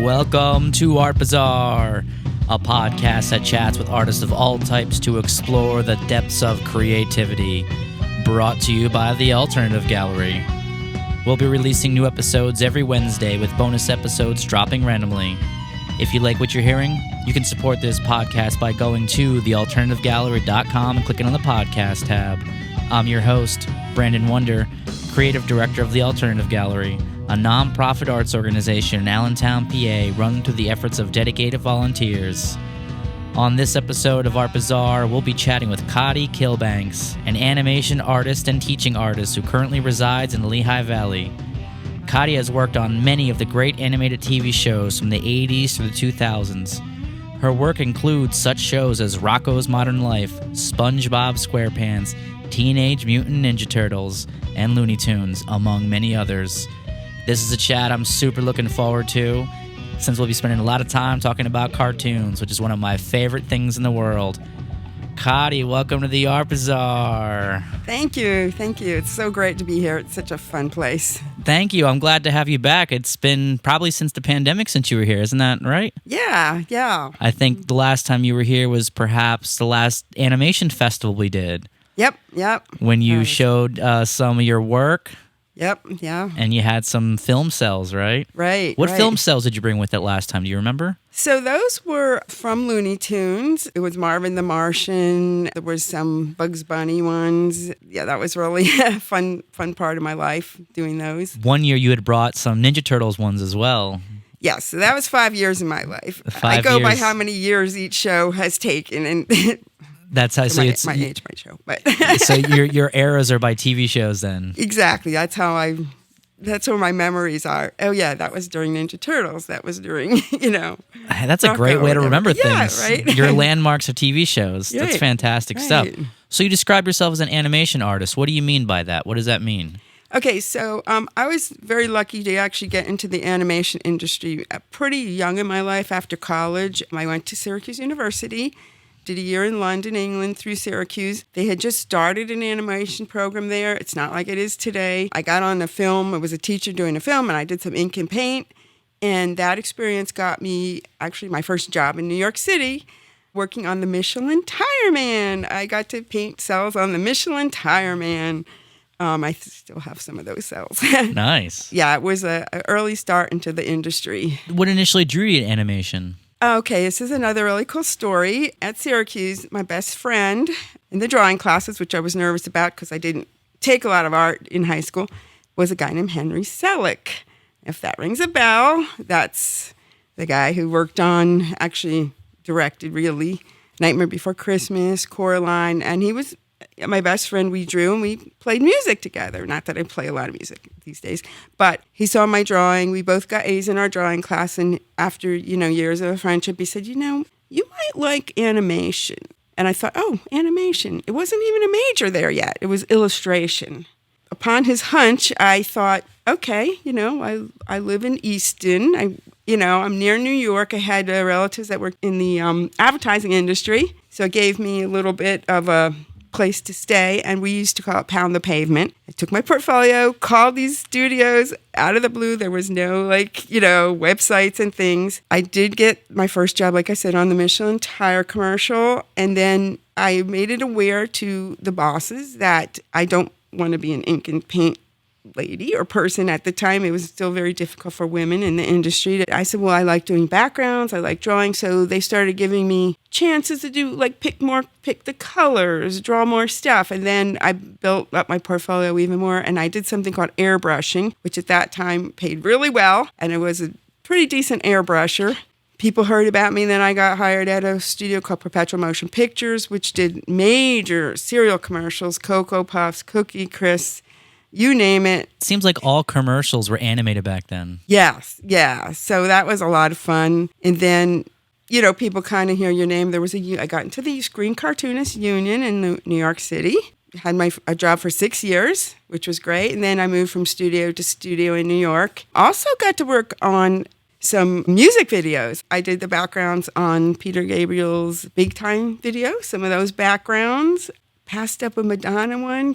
Welcome to Art Bazaar, a podcast that chats with artists of all types to explore the depths of creativity. Brought to you by the Alternative Gallery. We'll be releasing new episodes every Wednesday with bonus episodes dropping randomly. If you like what you're hearing, you can support this podcast by going to thealternativegallery.com and clicking on the podcast tab. I'm your host, Brandon Wonder, creative director of the Alternative Gallery, a non-profit arts organization in Allentown, PA, run through the efforts of dedicated volunteers. On this episode of Art Bazaar, we'll be chatting with Cotty Kilbanks, an animation artist and teaching artist who currently resides in the Lehigh Valley. Cotty has worked on many of the great animated TV shows from the 80s through the 2000s. Her work includes such shows as Rocko's Modern Life, SpongeBob SquarePants, Teenage Mutant Ninja Turtles, and Looney Tunes, among many others. This is a chat I'm super looking forward to, since we'll be spending a lot of time talking about cartoons, which is one of my favorite things in the world. Cotty, welcome to the Art Bazaar. Thank you. It's so great to be here. It's such a fun place. Thank you. I'm glad to have you back. It's been probably since the pandemic since you were here, isn't that right? Yeah. I think the last time you were here was perhaps the last animation festival we did. Yep. When you showed some of your work. Yep, yeah. And you had some film cels, right? Right. What film cels did you bring with it last time? Do you remember? So those were from Looney Tunes. It was Marvin the Martian. There was some Bugs Bunny ones. Yeah, that was really a fun part of my life, doing those. One year you had brought some Ninja Turtles ones as well. Yes, so that was 5 years of my life. 5 I go by years. how many years each show has taken, and that's how. So my it's age, my show. But so your eras are by TV shows then. Exactly. That's where my memories are. Oh yeah, that was during Ninja Turtles. That was during, That's a great way to remember things. Yeah, right. Your landmarks of TV shows. That's Right. fantastic stuff. Right. So you describe yourself as an animation artist. What do you mean by that? What does that mean? Okay, so I was very lucky to actually get into the animation industry pretty young in my life. After college, I went to Syracuse University. Did a year in London, England, through Syracuse. They had just started an animation program there. It's not like it is today. I got on a film. I was a teacher doing a film, and I did some ink and paint. And that experience got me actually my first job in New York City, working on the Michelin Tire Man. I got to paint cels on the Michelin Tire Man. I still have some of those cels. Nice. Yeah, it was an early start into the industry. What initially drew you to animation? Okay, this is another really cool story. At Syracuse, my best friend in the drawing classes, which I was nervous about because I didn't take a lot of art in high school, was a guy named Henry Selick. If that rings a bell, that's the guy who worked on, actually directed really, Nightmare Before Christmas, Coraline, and he was my best friend. We drew and we played music together. Not that I play a lot of music these days, but he saw my drawing. We both got A's in our drawing class, and after years of friendship, he said, you might like animation. And I thought, oh, animation. It wasn't even a major there yet. It was illustration. Upon his hunch, I thought, okay, I live in Easton. I'm near New York. I had relatives that were in the advertising industry, so it gave me a little bit of a place to stay, and we used to call it Pound the Pavement. I took my portfolio, called these studios out of the blue. There was no websites and things. I did get my first job, like I said, on the Michelin Tire commercial, and then I made it aware to the bosses that I don't want to be an ink and paint lady or person. At the time, it was still very difficult for women in the industry. I said, well, I like doing backgrounds, I like drawing, so they started giving me chances to do, pick the colors, draw more stuff, and then I built up my portfolio even more, and I did something called airbrushing, which at that time paid really well, and it was a pretty decent airbrusher. People heard about me, and then I got hired at a studio called Perpetual Motion Pictures, which did major cereal commercials, Cocoa Puffs, Cookie Crisp, you name it. Seems like all commercials were animated back then. Yes, yeah. So that was a lot of fun. And then, people kind of hear your name. I got into the Screen Cartoonist Union in New York City. Had a job for 6 years, which was great. And then I moved from studio to studio in New York. Also got to work on some music videos. I did the backgrounds on Peter Gabriel's Big Time video, some of those backgrounds. Passed up a Madonna one.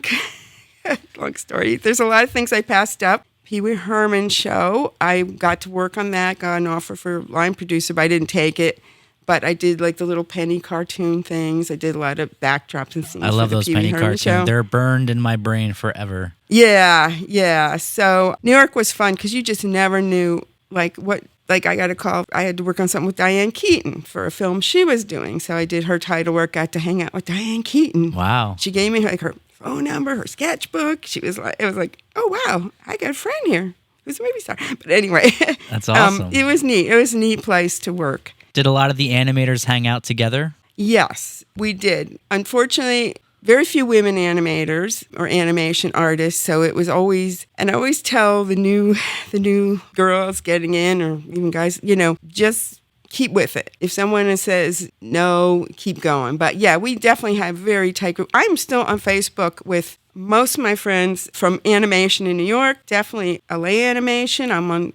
Long story. There's a lot of things I passed up. Pee Wee Herman Show. I got to work on that, got an offer for line producer, but I didn't take it. But I did like the little penny cartoon things. I did a lot of backdrops and scenes. I love for the those Pee Wee penny Herman cartoons. Show. They're burned in my brain forever. Yeah. So New York was fun because you just never knew like what. Like I got a call. I had to work on something with Diane Keaton for a film she was doing. So I did her title work. Got to hang out with Diane Keaton. Wow. She gave me like her phone number, her sketchbook. She was like, it was like, oh wow, I got a friend here who's a movie star. But anyway, That's awesome. It was neat. It was a neat place to work. Did a lot of the animators hang out together? Yes, we did. Unfortunately, very few women animators or animation artists, so it was always, and I always tell the new girls getting in, or even guys, just keep with it. If someone says no, keep going. But yeah, we definitely have a very tight group. I'm still on Facebook with most of my friends from animation in New York, definitely LA Animation. I'm on,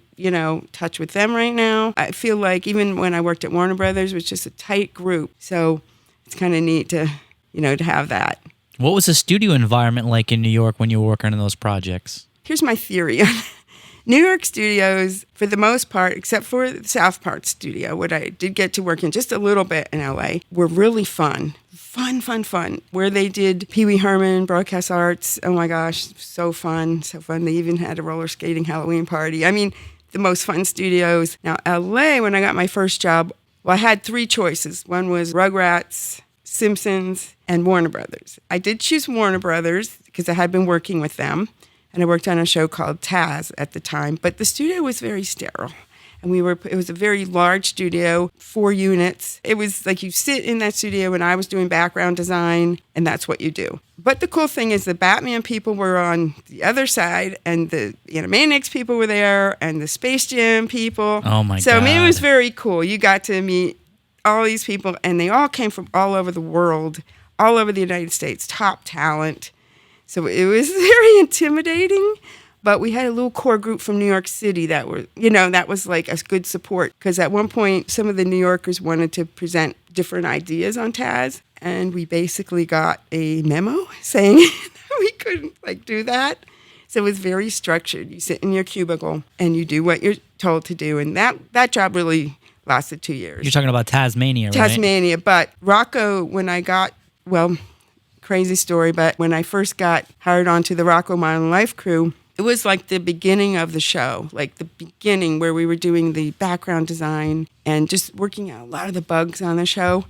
touch with them right now. I feel like even when I worked at Warner Brothers, it was just a tight group. So it's kind of neat to have that. What was the studio environment like in New York when you were working on those projects? Here's my theory on New York studios, for the most part, except for the South Part studio, what I did get to work in just a little bit in LA, were really fun. Fun. Where they did Pee Wee Herman, Broadcast Arts, oh my gosh, so fun. They even had a roller skating Halloween party. I mean, the most fun studios. Now, LA, when I got my first job, I had three choices. One was Rugrats, Simpsons, and Warner Brothers. I did choose Warner Brothers because I had been working with them, and I worked on a show called Taz at the time, but the studio was very sterile. And it was a very large studio, 4 units. It was like you sit in that studio and I was doing background design, and that's what you do. But the cool thing is the Batman people were on the other side, and the Animaniacs people were there, and the Space Jam people. Oh my God. So I mean, it was very cool. You got to meet all these people, and they all came from all over the world, all over the United States, top talent. So it was very intimidating. But we had a little core group from New York City that was like a good support. Because at one point, some of the New Yorkers wanted to present different ideas on Taz. And we basically got a memo saying we couldn't do that. So it was very structured. You sit in your cubicle and you do what you're told to do. And that job really lasted 2 years. You're talking about Tasmania, right? Tasmania. But Rocko, crazy story, but when I first got hired onto the Rocko Modern Life crew, it was like the beginning of the show, like the beginning where we were doing the background design and just working out a lot of the bugs on the show.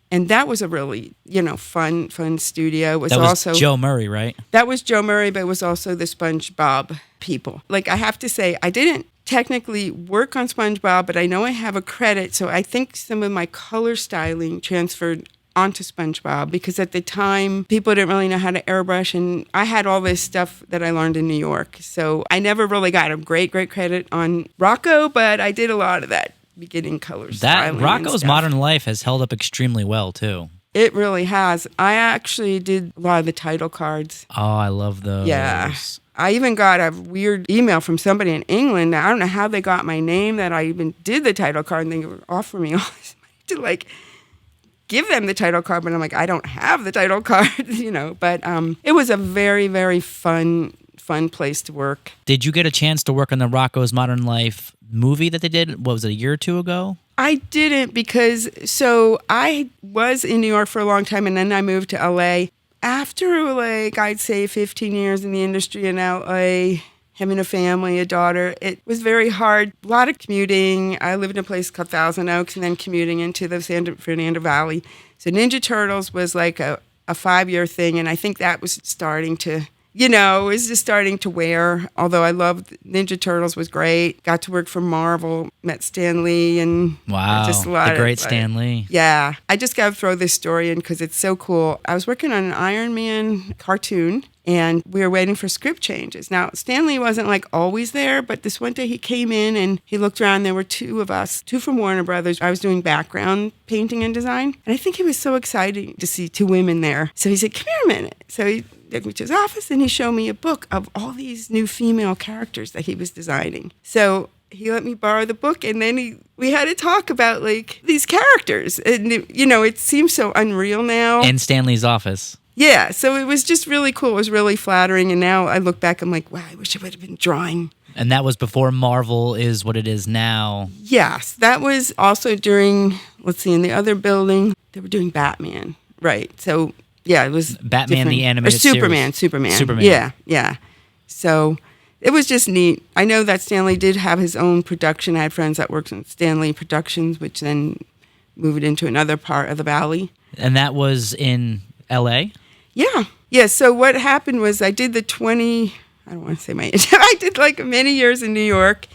And that was a really, fun studio. That was also Joe Murray, right? That was Joe Murray, but it was also the SpongeBob people. Like, I have to say, I didn't technically work on SpongeBob, but I know I have a credit. So I think some of my color styling transferred onto SpongeBob, because at the time people didn't really know how to airbrush, and I had all this stuff that I learned in New York. So I never really got a great credit on Rocko, but I did a lot of that beginning color styling. That Rocko's Modern Life has held up extremely well too. It really has. I actually did a lot of the title cards. Oh, I love those. Yeah. I even got a weird email from somebody in England. I don't know how they got my name, that I even did the title card, and they were offering me all this money to give them the title card, but I'm like, I don't have the title card, But it was a very, very fun place to work. Did you get a chance to work on the Rocko's Modern Life movie that they did? What was it, a year or two ago? I didn't, because I was in New York for a long time, and then I moved to LA. After I'd say 15 years in the industry in LA, having a family, a daughter, it was very hard. A lot of commuting. I lived in a place called Thousand Oaks, and then commuting into the San Fernando Valley. So Ninja Turtles was like a 5-year thing, and I think that was starting to, it was just starting to wear. Although I loved Ninja Turtles, was great. Got to work for Marvel, met Stan Lee, and wow, just a lot the great Stan Lee. Yeah, I just got to throw this story in because it's so cool. I was working on an Iron Man cartoon, and we were waiting for script changes. Now, Stan Lee wasn't always there, but this one day he came in and he looked around. There were 2 of us, 2 from Warner Brothers. I was doing background painting and design. And I think it was so exciting to see 2 women there. So he said, come here a minute. So he took me to his office and he showed me a book of all these new female characters that he was designing. So he let me borrow the book, and then we had to talk about these characters. And, it seems so unreal now. In Stan Lee's office. Yeah, so it was just really cool. It was really flattering. And now I look back, I'm like, wow, I wish I would have been drawing. And that was before Marvel is what it is now. Yes, that was also during, let's see, in the other building, they were doing Batman. Right. So, yeah, it was Batman, different. the animated Superman, series. Superman. Yeah. So it was just neat. I know that Stanley did have his own production. I had friends that worked on Stanley Productions, which then moved into another part of the valley. And that was in L.A.? Yeah. So what happened was I did I don't want to say my age. I did like many years in New York.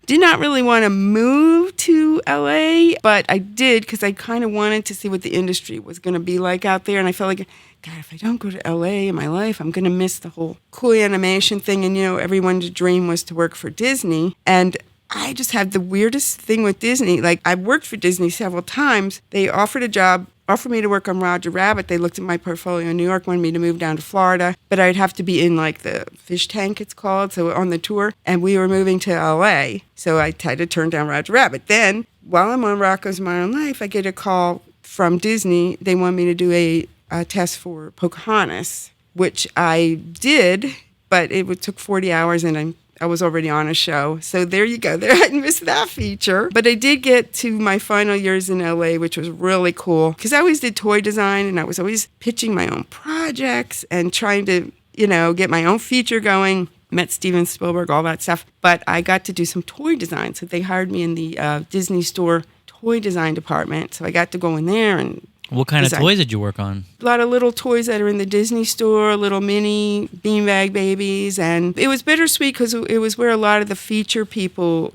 Did not really want to move to LA, but I did because I kind of wanted to see what the industry was going to be like out there. And I felt like, God, if I don't go to LA in my life, I'm going to miss the whole cool animation thing. And, everyone's dream was to work for Disney. And I just had the weirdest thing with Disney. Like, I've worked for Disney several times. They offered me to work on Roger Rabbit. They looked at my portfolio in New York, wanted me to move down to Florida, but I'd have to be in like the fish tank, it's called, so on the tour, and we were moving to LA, so I had to turn down Roger Rabbit. Then, while I'm on Rocko's Modern Life, I get a call from Disney. They want me to do a test for Pocahontas, which I did, but it took 40 hours, and I was already on a show. So there you go. There, I missed that feature. But I did get to my final years in LA, which was really cool. Because I always did toy design, and I was always pitching my own projects and trying to, get my own feature going. Met Steven Spielberg, all that stuff. But I got to do some toy design. So they hired me in the Disney Store toy design department. So I got to go in there and what kind of toys did you work on? A lot of little toys that are in the Disney Store, little mini beanbag babies. And it was bittersweet because it was where a lot of the feature people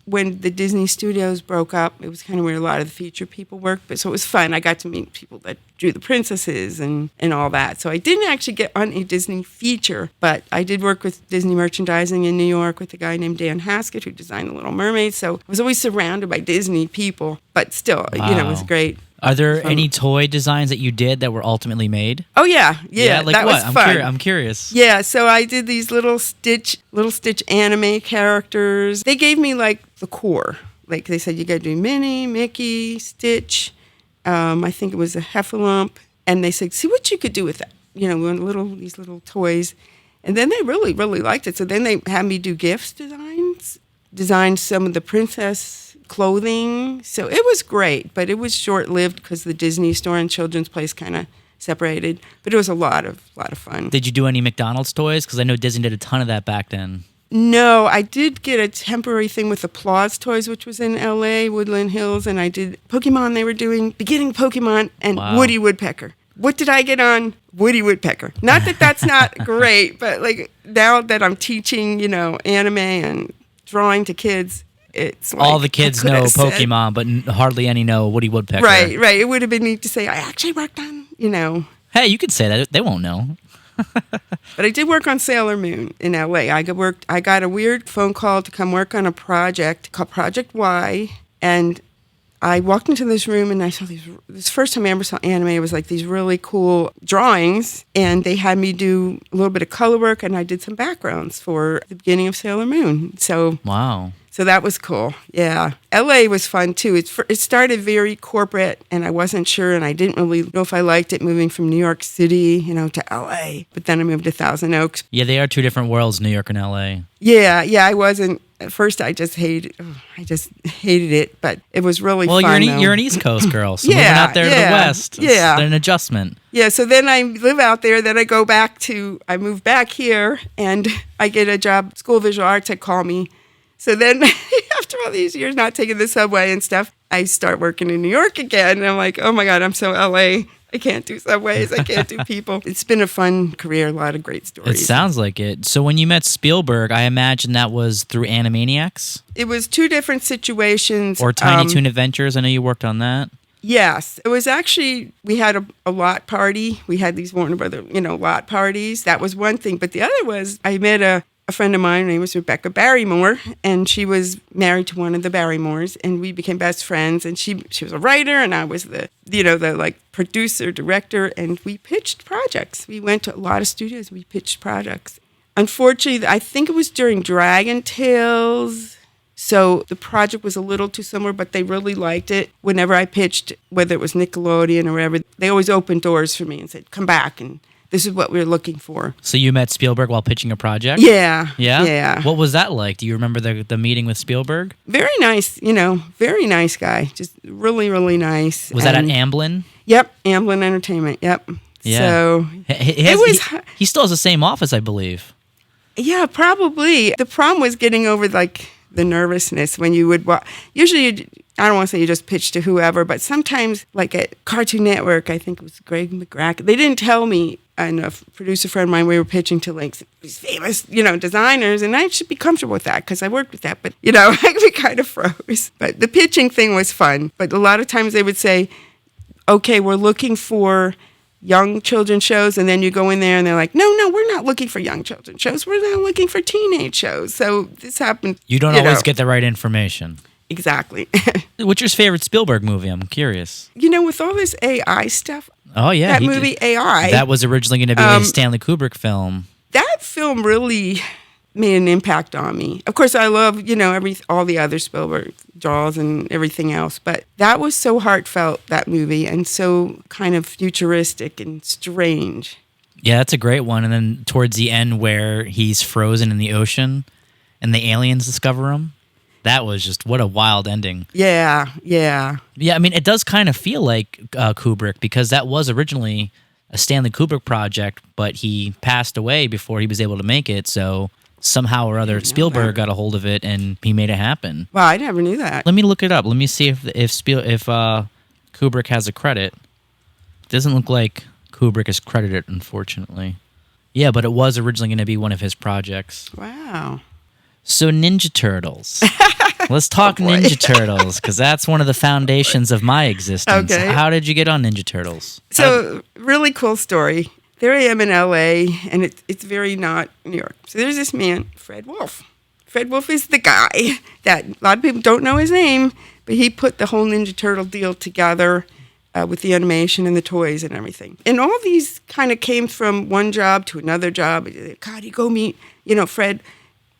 when the Disney studios broke up, it was kind of where a lot of the feature people worked. So it was fun. I got to meet people that drew the princesses and all that. So I didn't actually get on a Disney feature, but I did work with Disney merchandising in New York with a guy named Dan Haskett who designed The Little Mermaid. So I was always surrounded by Disney people, but still, it was great. Are there any toy designs that you did that were ultimately made? Oh yeah, like that what? was fun. I'm curious. Yeah, so I did these little Stitch anime characters. They gave me like the core. Like they said, you got to do Minnie, Mickey, Stitch. I think it was a Heffalump, and they said, see what you could do with that. These little toys, and then they really, really liked it. So then they had me do gifts designed some of the princess clothing. So it was great, but it was short-lived because the Disney Store and Children's Place kind of separated. But it was a lot of fun. Did you do any McDonald's toys? Because I know Disney did a ton of that back then. No, I did get a temporary thing with Applause Toys, which was in L.A., Woodland Hills, and I did Pokemon. They were doing beginning Pokemon and Wow. Woody Woodpecker. What did I get on? Woody Woodpecker. Not that that's not great, but like now that I'm teaching, anime and drawing to kids, it's like, all the kids know Pokemon, but hardly any know Woody Woodpecker. Right. It would have been neat to say, I actually worked on, Hey, you could say that. They won't know. But I did work on Sailor Moon in LA. I got a weird phone call to come work on a project called Project Y, and I walked into this room and I saw this first time I ever saw anime. It was like these really cool drawings, and they had me do a little bit of color work, and I did some backgrounds for the beginning of Sailor Moon. So wow. So that was cool. Yeah. LA was fun too. It started very corporate, and I wasn't sure, and I didn't really know if I liked it moving from New York City, to LA. But then I moved to Thousand Oaks. Yeah, they are two different worlds, New York and LA. Yeah, I wasn't. At first, I just hated it, but it was really fun. Well, you're an East Coast girl, so moving out there to the West, it's an adjustment. Yeah, so then I live out there, then I move back here, and I get a job. School of Visual Arts had called me. So then, after all these years not taking the subway and stuff, I start working in New York again. And I'm like, oh my God, I'm so LA. I can't do subways. I can't do people. It's been a fun career, a lot of great stories. It sounds like it. So when you met Speilberg, I imagine that was through Animaniacs? It was two different situations. Or Tiny Toon Adventures. I know you worked on that. Yes. It was actually, we had a lot party. We had these Warner Brothers, lot parties. That was one thing. But the other was I met a friend of mine, her name was Rebecca Barrymore, and she was married to one of the Barrymores, and we became best friends. And she was a writer, and I was the producer, director, and we pitched projects. We went to a lot of studios, we pitched projects. Unfortunately, I think it was during Dragon Tales, So the project was a little too similar, but they really liked it. Whenever I pitched, whether it was Nickelodeon or whatever, they always opened doors for me and said, come back, and this is what we're looking for. So you met Spielberg while pitching a project? Yeah. Yeah? Yeah. What was that like? Do you remember the meeting with Spielberg? Very nice, very nice guy. Just really, really nice. Was that at Amblin? Yep, Amblin Entertainment, yep. Yeah. So he still has the same office, I believe. Yeah, probably. The problem was getting over the nervousness when you would walk. Usually, I don't want to say you just pitch to whoever, but sometimes, like at Cartoon Network, I think it was Greg McGrath, they didn't tell me, and a producer friend of mine, we were pitching to like these famous, designers, and I should be comfortable with that because I worked with that. But, we kind of froze. But the pitching thing was fun. But a lot of times they would say, okay, we're looking for young children shows, and then you go in there and they're like, no, we're not looking for young children shows. We're not looking for teenage shows. So this happened. You don't always get the right information. Exactly. What's your favorite Spielberg movie? I'm curious. With all this AI stuff. Oh, yeah. That movie, AI. That was originally going to be a Stanley Kubrick film. That film really made an impact on me. Of course, I love, all the other Spielberg Jaws and everything else, but that was so heartfelt, that movie, and so kind of futuristic and strange. Yeah, that's a great one. And then towards the end where he's frozen in the ocean and the aliens discover him, that was just, what a wild ending. Yeah. Yeah, I mean, it does kind of feel like Kubrick, because that was originally a Stanley Kubrick project, but he passed away before he was able to make it, so somehow or other Spielberg got a hold of it and he made it happen. Wow, I never knew that. Let me look it up. Let me see if Kubrick has a credit. It doesn't look like Kubrick is credited, unfortunately. Yeah, but it was originally going to be one of his projects. Wow. So Ninja Turtles. Let's talk Ninja Turtles, because that's one of the foundations of my existence. Okay. How did you get on Ninja Turtles? So, really cool story. There I am in LA, and it's very not New York. So there's this man, Fred Wolf. Fred Wolf is the guy that a lot of people don't know his name, but he put the whole Ninja Turtle deal together with the animation and the toys and everything. And all these kind of came from one job to another job. Cotty, go meet, Fred,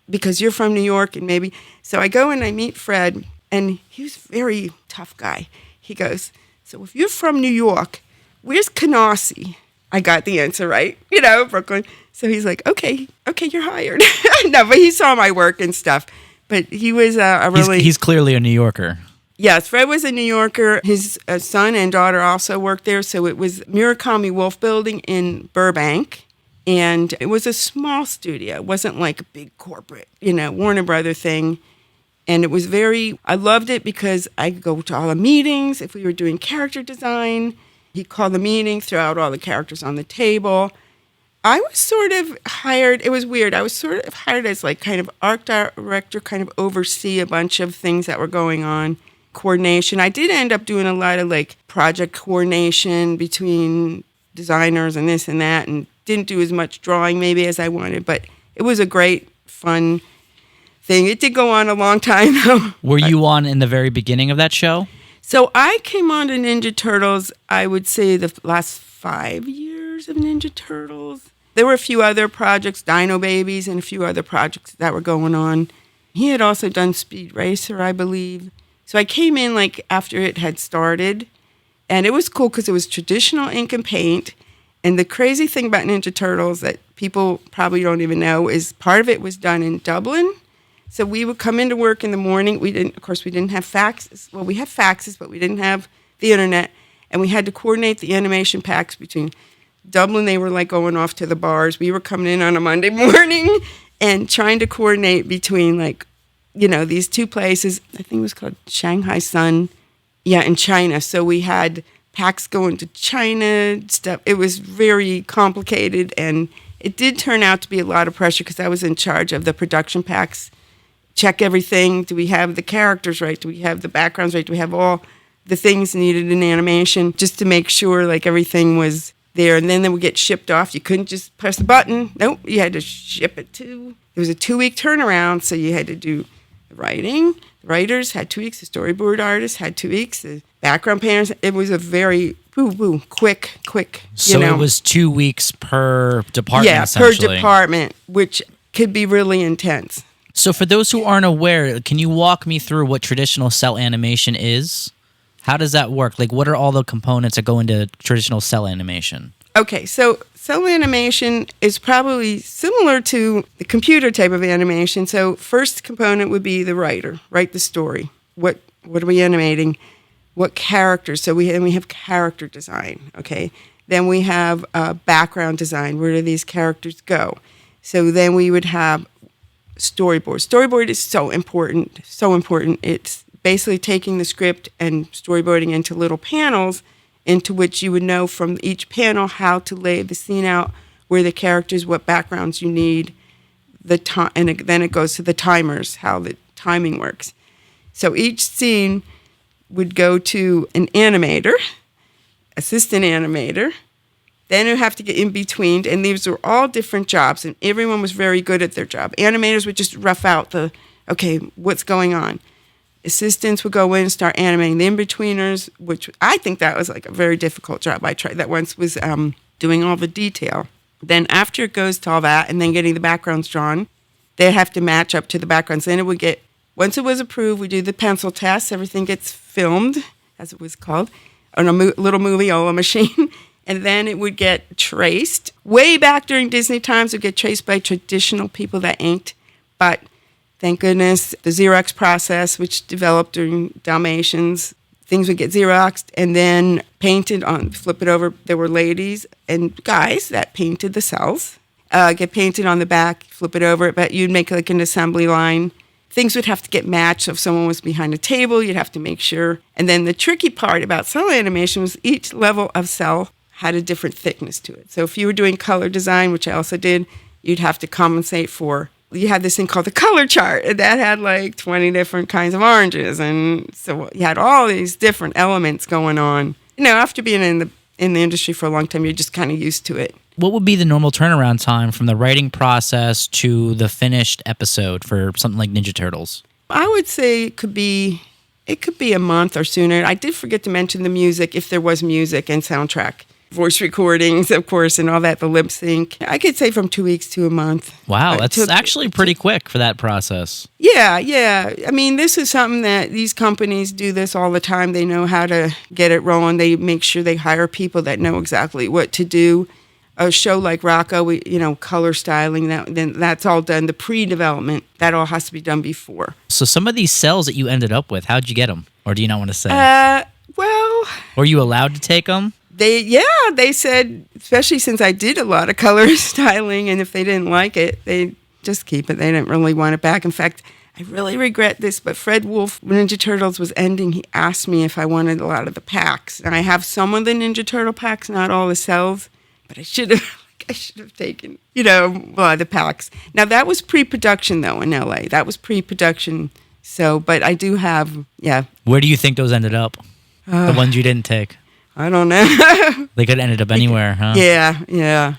because you're from New York, and maybe. So I go and I meet Fred, and he was a very tough guy. He goes, so if you're from New York, where's Canarsie? I got the answer right, Brooklyn. So he's like, okay, you're hired. No, but he saw my work and stuff. But he was a really... He's clearly a New Yorker. Yes, Fred was a New Yorker. His son and daughter also worked there. So it was Murakami Wolf Building in Burbank. And it was a small studio. It wasn't like a big corporate, Warner Brother thing. And it was I loved it because I could go to all the meetings. If we were doing character design, he'd call the meeting, throw out all the characters on the table. I was sort of hired, it was weird, I was sort of hired as like kind of art director, kind of oversee a bunch of things that were going on, coordination. I did end up doing a lot of like project coordination between designers and this and that, and didn't do as much drawing maybe as I wanted, but it was a great, fun thing. It did go on a long time though. Were you on in the very beginning of that show? So I came on to Ninja Turtles, I would say the last 5 years of Ninja Turtles. There were a few other projects, Dino Babies, and a few other projects that were going on. He had also done Speed Racer, I believe. So I came in like after it had started, and it was cool because it was traditional ink and paint. And the crazy thing about Ninja Turtles that people probably don't even know is part of it was done in Dublin. So we would come into work in the morning. We didn't have faxes. Well, we had faxes, but we didn't have the internet. And we had to coordinate the animation packs between Dublin. They were like going off to the bars. We were coming in on a Monday morning and trying to coordinate between these two places. I think it was called Shanghai Sun. Yeah, in China. So we had packs going to China, stuff. It was very complicated. And it did turn out to be a lot of pressure because I was in charge of the production packs. Check everything. Do we have the characters right? Do we have the backgrounds right? Do we have all the things needed in animation just to make sure like everything was there? And then they would get shipped off. You couldn't just press a button. Nope, you had to ship it to. It was a 2-week turnaround, so you had to do the writing. The writers had 2 weeks. The storyboard artists had 2 weeks. The background painters. It was a very quick. So it was 2 weeks per department. Yeah, essentially. per department, which could be really intense. So for those who aren't aware, can you walk me through what traditional cell animation is? How does that work? Like, what are all the components that go into traditional cell animation? Okay, so cell animation is probably similar to the computer type of animation. So first component would be the writer, write the story. What are we animating? What characters? So we have character design, okay? Then we have background design. Where do these characters go? So then we would have storyboard. Storyboard is so important, so important. It's basically taking the script and storyboarding into little panels into which you would know from each panel how to lay the scene out, where the characters, what backgrounds you need, and then it goes to the timers, how the timing works. So each scene would go to an animator, assistant animator, then you have to get in between, and these were all different jobs, and everyone was very good at their job. Animators would just rough out what's going on. Assistants would go in and start animating the in-betweeners, which I think that was like a very difficult job. I tried that once, was doing all the detail. Then after it goes to all that, and then getting the backgrounds drawn, they have to match up to the backgrounds. Then it would get, once it was approved, we do the pencil test. Everything gets filmed, as it was called, on a little movie machine. And then it would get traced. Way back during Disney times, it would get traced by traditional people that inked. But thank goodness, the Xerox process, which developed during Dalmatians, things would get Xeroxed and then painted on, flip it over. There were ladies and guys that painted the cells, get painted on the back, flip it over. But you'd make like an assembly line. Things would have to get matched. So if someone was behind a table, you'd have to make sure. And then the tricky part about cell animation was each level of cell had a different thickness to it. So if you were doing color design, which I also did, you'd have to compensate for, you had this thing called the color chart, and that had like 20 different kinds of oranges. And so you had all these different elements going on. After being in the industry for a long time, you're just kind of used to it. What would be the normal turnaround time from the writing process to the finished episode for something like Ninja Turtles? I would say it could be a month or sooner. I did forget to mention the music, if there was music and soundtrack. Voice recordings, of course, and all that, the lip sync. I could say from 2 weeks to a month. Wow, that's actually pretty quick for that process. Yeah. I mean, this is something that these companies do this all the time. They know how to get it rolling. They make sure they hire people that know exactly what to do. A show like Rocko, color styling, that's all done. The pre-development, that all has to be done before. So some of these cells that you ended up with, how'd you get them? Or do you not want to say? Were you allowed to take them? They said, especially since I did a lot of color styling, and if they didn't like it, they just keep it. They didn't really want it back. In fact, I really regret this, but Fred Wolf, when Ninja Turtles was ending, he asked me if I wanted a lot of the packs. And I have some of the Ninja Turtle packs, not all the cells, but I should have taken, a lot of the packs. Now, that was pre-production, though, in L.A. That was pre-production. So, but I do have, yeah. Where do you think those ended up? The ones you didn't take? I don't know. They could have ended up anywhere, huh? Yeah.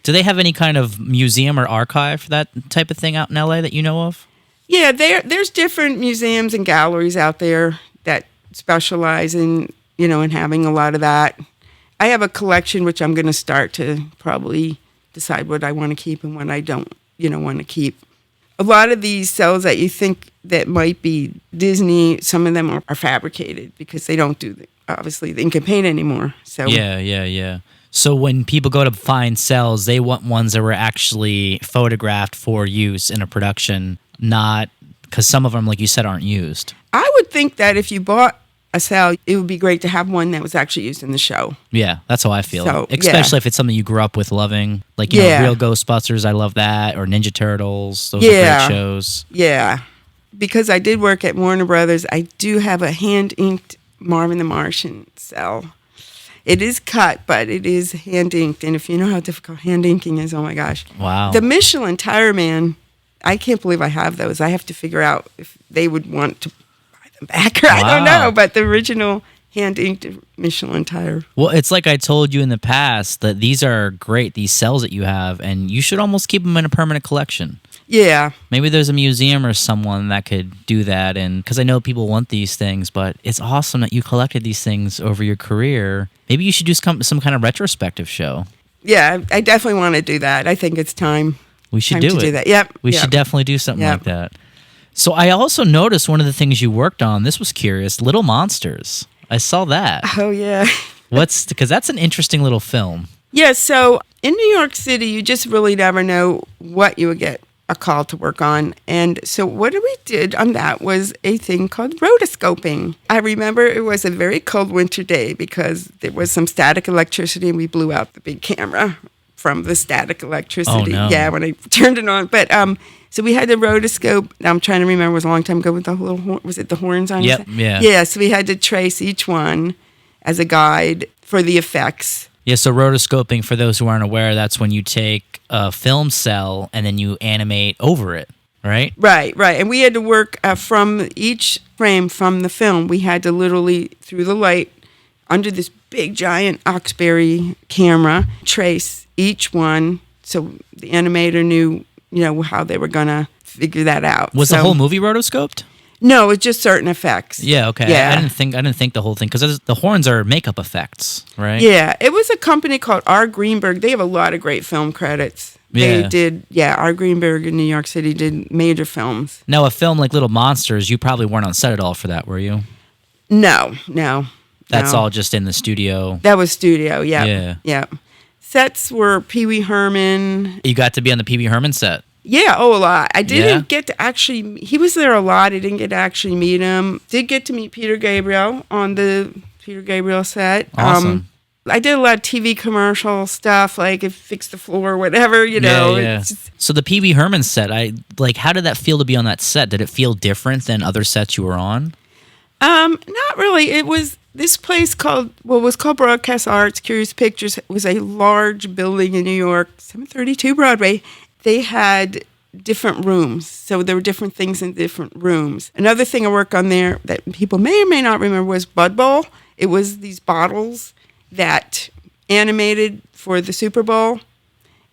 Do they have any kind of museum or archive for that type of thing out in LA that you know of? Yeah, there's different museums and galleries out there that specialize in, in having a lot of that. I have a collection which I'm going to start to probably decide what I want to keep and what I don't, want to keep. A lot of these cells that you think that might be Disney, some of them are fabricated because they don't do obviously the ink and paint anymore. So yeah. So when people go to find cells, they want ones that were actually photographed for use in a production, not because some of them, like you said, aren't used. I would think that if you bought a cell, it would be great to have one that was actually used in the show. Yeah, that's how I feel. So, especially if it's something you grew up with loving. Like, Real Ghostbusters, I love that. Or Ninja Turtles. Those are great shows. Yeah. Because I did work at Warner Brothers, I do have a hand-inked Marvin the Martian cell. It is cut, but it is hand-inked. And if you know how difficult hand-inking is, oh my gosh. Wow. The Michelin Tire Man, I can't believe I have those. I have to figure out if they would want to buy them back. Or I don't know, but the original hand-inked Michelin tire. Well, it's like I told you in the past that these are great, these cells that you have, and you should almost keep them in a permanent collection. Yeah. Maybe there's a museum or someone that could do that, and because I know people want these things, but it's awesome that you collected these things over your career. Maybe you should do some kind of retrospective show. Yeah, I definitely want to do that. I think it's time. We should Time do to it. do that. Yep. We yep. should definitely do something Yep. like that. So I also noticed one of the things you worked on. This was curious. Little Monsters. I saw that. Oh, yeah. Because that's an interesting little film. Yeah, so in New York City, you just really never know what you would get a call to work on. And so what we did on that was a thing called rotoscoping. I remember it was a very cold winter day because there was some static electricity and we blew out the big camera from the static electricity. Oh, no. Yeah, when I turned it on. But so we had the rotoscope. I'm trying to remember, it was a long time ago with the little horn. Was it the horns on Yep, it? yeah. Yeah, so we had to trace each one as a guide for the effects. Yeah, so rotoscoping, for those who aren't aware, that's when you take a film cell and then you animate over it, right? Right. And we had to work from each frame from the film. We had to literally, through the light, under this big, giant Oxbury camera, trace each one so the animator knew, how they were going to figure that out. Was the whole movie rotoscoped? No, it's just certain effects. Yeah, okay. Yeah. I didn't think the whole thing, because the horns are makeup effects, right? Yeah, it was a company called R. Greenberg. They have a lot of great film credits. Yeah. They did, R. Greenberg in New York City did major films. Now, a film like Little Monsters, you probably weren't on set at all for that, were you? No. That's all just in the studio. That was studio, Yeah. Yeah. Sets were Pee Wee Herman. You got to be on the Pee Wee Herman set. Yeah, a lot. I didn't Yeah? get to actually, he was there a lot. I didn't get to actually meet him. Did get to meet Peter Gabriel on the Peter Gabriel set. Awesome. I did a lot of TV commercial stuff, like fix the floor, whatever, Yeah. It's just- So the Pee Wee Herman set, how did that feel to be on that set? Did it feel different than other sets you were on? Not really. It was this place was called Broadcast Arts, Curious Pictures. It was a large building in New York, 732 Broadway. They had different rooms. So there were different things in different rooms. Another thing I worked on there that people may or may not remember was Bud Bowl. It was these bottles that animated for the Super Bowl.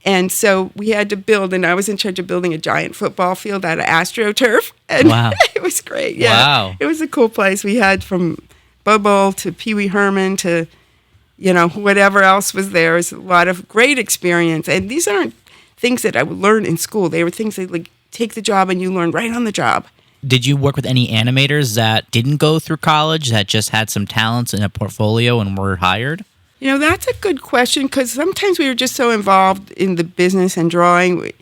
And so we had to build, and I was in charge of building a giant football field out of AstroTurf. And Wow. it was great. Yeah. Wow. It was a cool place. We had from Bud Bowl to Pee Wee Herman to, whatever else was there. It was a lot of great experience. And these aren't things that I would learn in school. They were things that take the job and you learn right on the job. Did you work with any animators that didn't go through college, that just had some talents in a portfolio and were hired? That's a good question because sometimes we were just so involved in the business and drawing.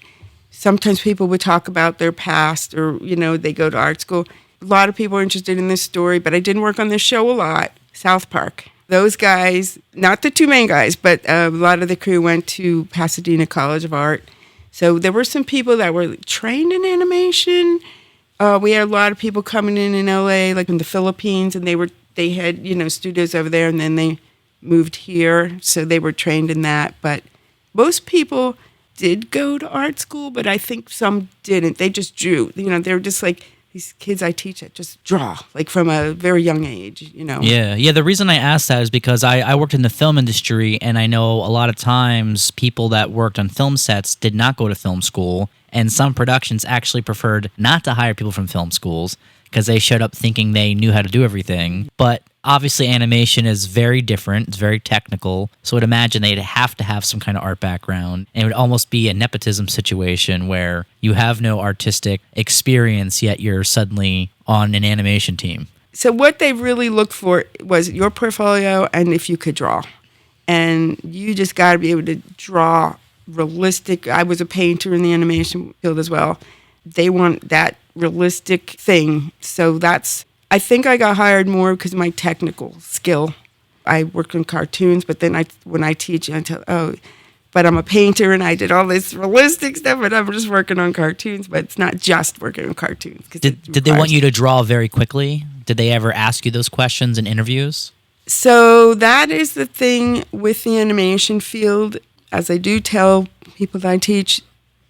Sometimes people would talk about their past or, they go to art school. A lot of people are interested in this story, but I didn't work on this show a lot. South Park. Those guys, not the two main guys, but a lot of the crew went to Pasadena College of Art. So there were some people that were trained in animation. We had a lot of people coming in LA, like in the Philippines, and they had, studios over there, and then they moved here, so they were trained in that. But most people did go to art school, but I think some didn't. They just drew. They were just like, these kids I teach that just draw, like from a very young age, Yeah. The reason I asked that is because I worked in the film industry, and I know a lot of times people that worked on film sets did not go to film school, and some productions actually preferred not to hire people from film schools because they showed up thinking they knew how to do everything. But obviously animation is very different. It's very technical. So I'd imagine they'd have to have some kind of art background. And it would almost be a nepotism situation where you have no artistic experience, yet you're suddenly on an animation team. So what they really looked for was your portfolio and if you could draw. And you just got to be able to draw realistic. I was a painter in the animation field as well. They want that realistic thing. So I think I got hired more because of my technical skill. I worked in cartoons, but then when I teach, I tell, but I'm a painter and I did all this realistic stuff, but I'm just working on cartoons. But it's not just working on cartoons. Did they want you to draw very quickly? Did they ever ask you those questions in interviews? So that is the thing with the animation field. As I do tell people that I teach,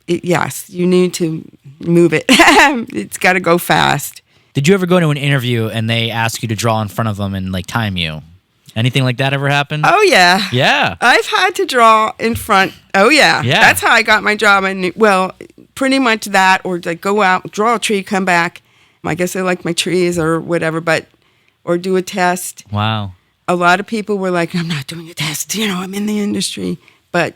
yes, you need to move it. It's got to go fast. Did you ever go to an interview and they ask you to draw in front of them and time you? Anything like that ever happen? Oh, yeah. Yeah. I've had to draw in front. Oh, yeah. Yeah. That's how I got my job. Pretty much that, or go out, draw a tree, come back. I guess I like my trees or whatever, or do a test. Wow. A lot of people were like, I'm not doing a test. I'm in the industry. But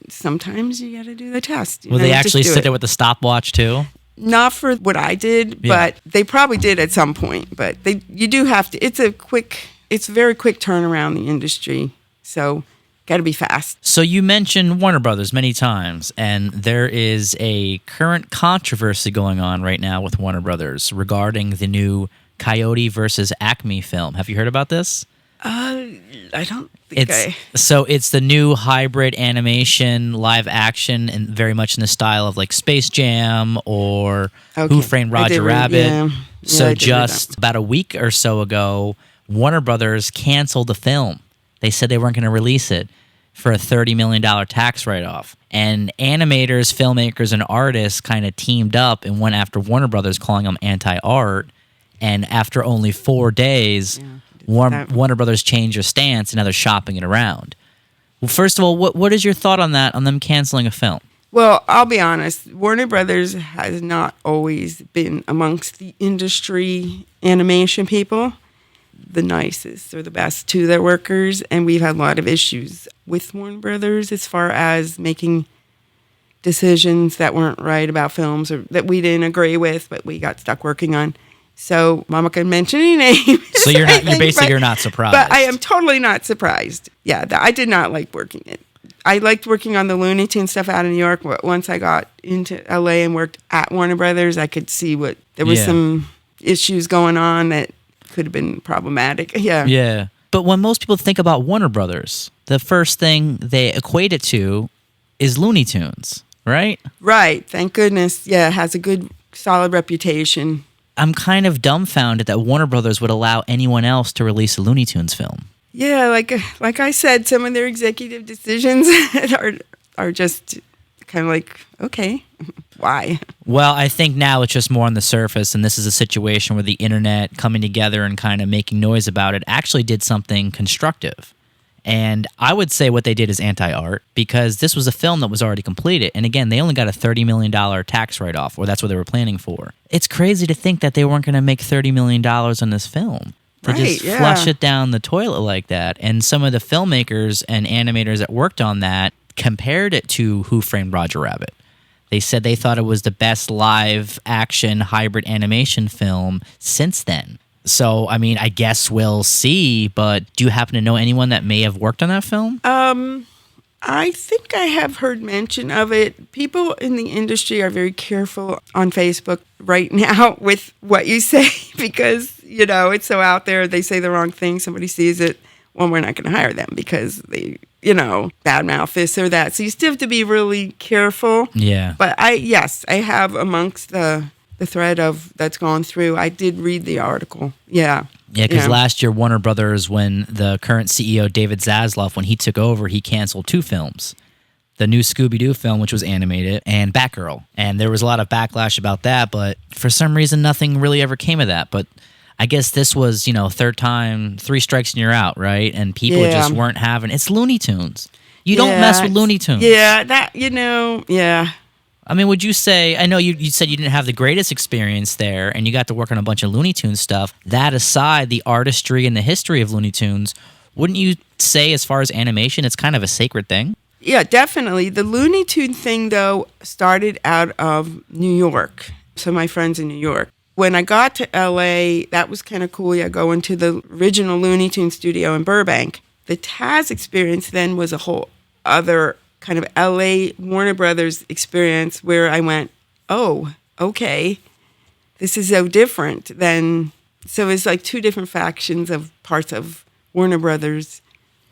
sometimes you got to do the test. Will they actually sit there with the stopwatch too? Not for what I did, but they probably did at some point. But you do have to. It's a very quick turnaround in the industry. So got to be fast. So you mentioned Warner Brothers many times, and there is a current controversy going on right now with Warner Brothers regarding the new Coyote versus Acme film. Have you heard about this? I don't think So it's the new hybrid animation, live action, and very much in the style of like Space Jam or Who Framed Roger Rabbit. So just about a week or so ago, Warner Brothers canceled the film. They said they weren't going to release it for a $30 million tax write-off. And animators, filmmakers, and artists kind of teamed up and went after Warner Brothers, calling them anti-art. And after only 4 days, Warner Brothers changed their stance, and now they're shopping it around. Well, first of all, what is your thought on that, on them canceling a film? Well, I'll be honest. Warner Brothers has not always been amongst the industry animation people the nicest or the best to their workers, and we've had a lot of issues with Warner Brothers as far as making decisions that weren't right about films or that we didn't agree with, but we got stuck working on. So, I'm not going to mention any names. So you're not surprised. But I am totally not surprised. Yeah, I did not like working it. I liked working on the Looney Tunes stuff out in New York. But once I got into LA and worked at Warner Brothers, I could see there was some issues going on that could have been problematic. Yeah. Yeah. But when most people think about Warner Brothers, the first thing they equate it to is Looney Tunes, right? Right. Thank goodness. Yeah, it has a good, solid reputation. I'm kind of dumbfounded that Warner Brothers would allow anyone else to release a Looney Tunes film. Yeah, like I said, some of their executive decisions are just kind of like, okay, why? Well, I think now it's just more on the surface, and this is a situation where the internet coming together and kind of making noise about it actually did something constructive. And I would say what they did is anti-art, because this was a film that was already completed. And again, they only got a $30 million tax write-off, or that's what they were planning for. It's crazy to think that they weren't going to make $30 million on this film. To just flush it down the toilet like that. And some of the filmmakers and animators that worked on that compared it to Who Framed Roger Rabbit. They said they thought it was the best live-action hybrid animation film since then. So, I mean, I guess we'll see, but do you happen to know anyone that may have worked on that film? I think I have heard mention of it. People in the industry are very careful on Facebook right now with what you say because, it's so out there. They say the wrong thing. Somebody sees it. Well, we're not going to hire them because they, badmouth this or that. So you still have to be really careful. Yeah. But I have amongst the thread of that's gone through. I did read the article. Yeah. Yeah, because last year, Warner Brothers, when the current CEO, David Zaslav, when he took over, he canceled 2 films. The new Scooby-Doo film, which was animated, and Batgirl. And there was a lot of backlash about that, but for some reason, nothing really ever came of that. But I guess this was, third time, 3 strikes and you're out, right? And people just weren't having... It's Looney Tunes. You don't mess with Looney Tunes. Yeah, yeah. I mean, would you say, I know you said you didn't have the greatest experience there and you got to work on a bunch of Looney Tunes stuff. That aside, the artistry and the history of Looney Tunes, wouldn't you say as far as animation, it's kind of a sacred thing? Yeah, definitely. The Looney Tune thing, though, started out of New York. So my friends in New York. When I got to LA, that was kind of cool. Yeah, going to the original Looney Tune studio in Burbank. The Taz experience then was a whole other kind of LA Warner Brothers experience where I went, oh, okay, this is so different than, so it's like 2 different factions of parts of Warner Brothers.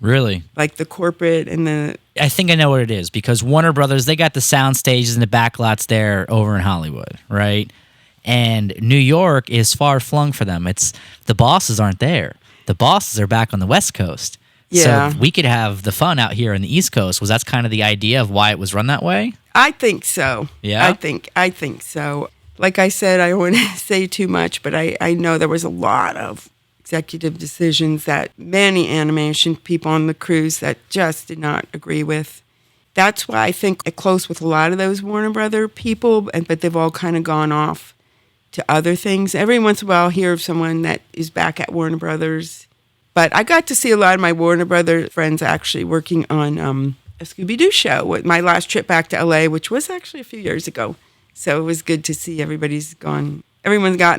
Really? Like the corporate and the... I think I know what it is, because Warner Brothers, they got the sound stages and the backlots there over in Hollywood, right? And New York is far flung for them. It's the bosses aren't there. The bosses are back on the West Coast. Yeah. So we could have the fun out here on the East Coast. Was that kind of the idea of why it was run that way? I think so. Yeah? I think so. Like I said, I don't want to say too much, but I know there was a lot of executive decisions that many animation people on the crews that just did not agree with. That's why I think I'm close with a lot of those Warner Brother people, but they've all kind of gone off to other things. Every once in a while, I'll hear of someone that is back at Warner Brothers. But I got to see a lot of my Warner Brother friends actually working on a Scooby-Doo show with my last trip back to LA, which was actually a few years ago. So it was good to see everyone's gotten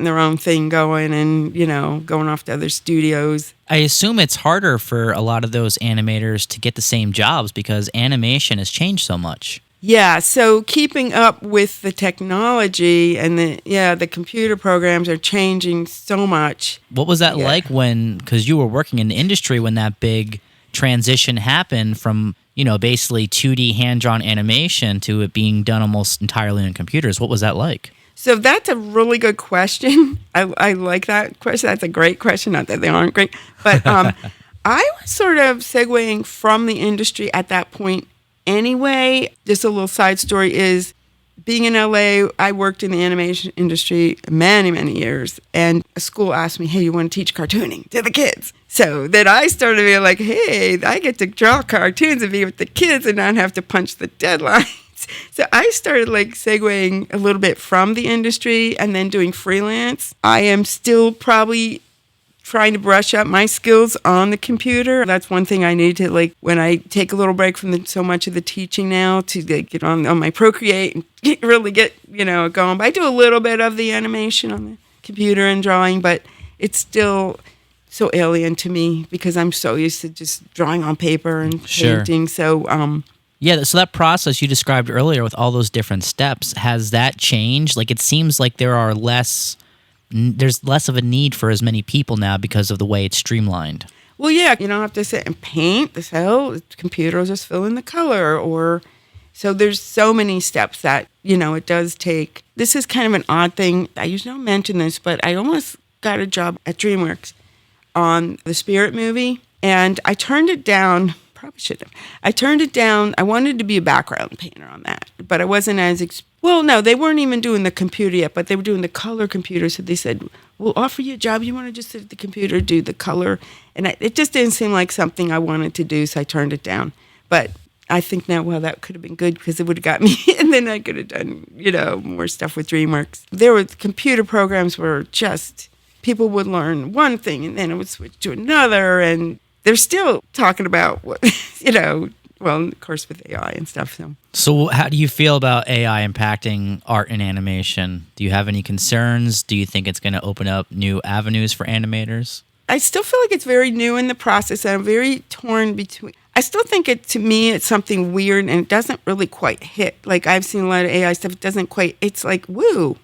their own thing going and, going off to other studios. I assume it's harder for a lot of those animators to get the same jobs because animation has changed so much. Yeah, so keeping up with the technology and the computer programs are changing so much. What was that like because you were working in the industry when that big transition happened from, basically 2D hand-drawn animation to it being done almost entirely on computers? What was that like? So that's a really good question. I like that question. That's a great question. Not that they aren't great. But I was sort of segueing from the industry at that point anyway. Just a little side story is being in LA, I worked in the animation industry many, many years. And a school asked me, hey, you want to teach cartooning to the kids? So then I started being like, hey, I get to draw cartoons and be with the kids and not have to punch the deadlines. So I started segueing a little bit from the industry and then doing freelance. I am still probably trying to brush up my skills on the computer. That's one thing I need to when I take a little break from so much of the teaching now to get on my Procreate and really get going. But I do a little bit of the animation on the computer and drawing, but it's still so alien to me because I'm so used to just drawing on paper and painting. So yeah, so that process you described earlier with all those different steps, has that changed? It seems like there's less of a need for as many people now because of the way it's streamlined. Well, yeah, you don't have to sit and paint the cell. The computer will just fill in the color. So there's so many steps that, it does take. This is kind of an odd thing. I usually don't mention this, but I almost got a job at DreamWorks on the Spirit movie, and I turned it down. Probably should have. I turned it down. I wanted to be a background painter on that, but I wasn't as no, they weren't even doing the computer yet, but they were doing the color computer. So they said, we'll offer you a job. You want to just sit at the computer, do the color. And it just didn't seem like something I wanted to do, so I turned it down. But I think now, well, that could have been good because it would have got me, and then I could have done, more stuff with DreamWorks. There were computer programs where just people would learn one thing, and then it would switch to another, and they're still talking about what, well, of course, with AI and stuff. So how do you feel about AI impacting art and animation? Do you have any concerns? Do you think it's going to open up new avenues for animators? I still feel like it's very new in the process, and I'm very torn between. I still think to me, it's something weird, and it doesn't really quite hit. I've seen a lot of AI stuff. It doesn't quite, it's woo,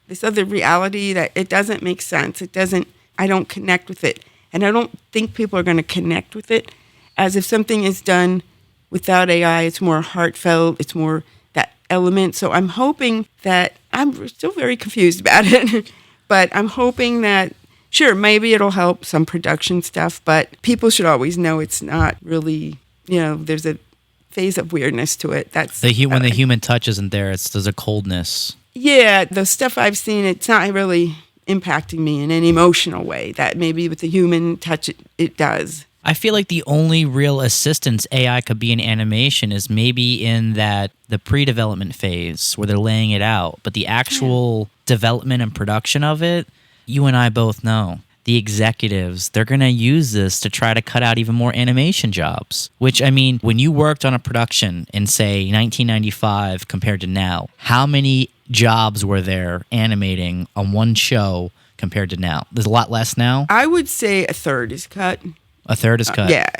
this other reality that it doesn't make sense. I don't connect with it. And I don't think people are going to connect with it as if something is done without AI. It's more heartfelt. It's more that element. So I'm hoping that I'm still very confused about it, but I'm hoping that, sure, maybe it'll help some production stuff, but people should always know it's not really, there's a phase of weirdness to it. That's when the human touch isn't there, there's a coldness. Yeah, the stuff I've seen, it's not really impacting me in an emotional way that maybe with the human touch it does. I feel like the only real assistance AI could be in animation is maybe in the pre-development phase where they're laying it out, but the actual development and production of it, you and I both know. The executives, they're going to use this to try to cut out even more animation jobs. Which, I mean, when you worked on a production in, say, 1995 compared to now, how many jobs were there animating on one show compared to now? There's a lot less now? I would say a third is cut. A third is cut? Yeah.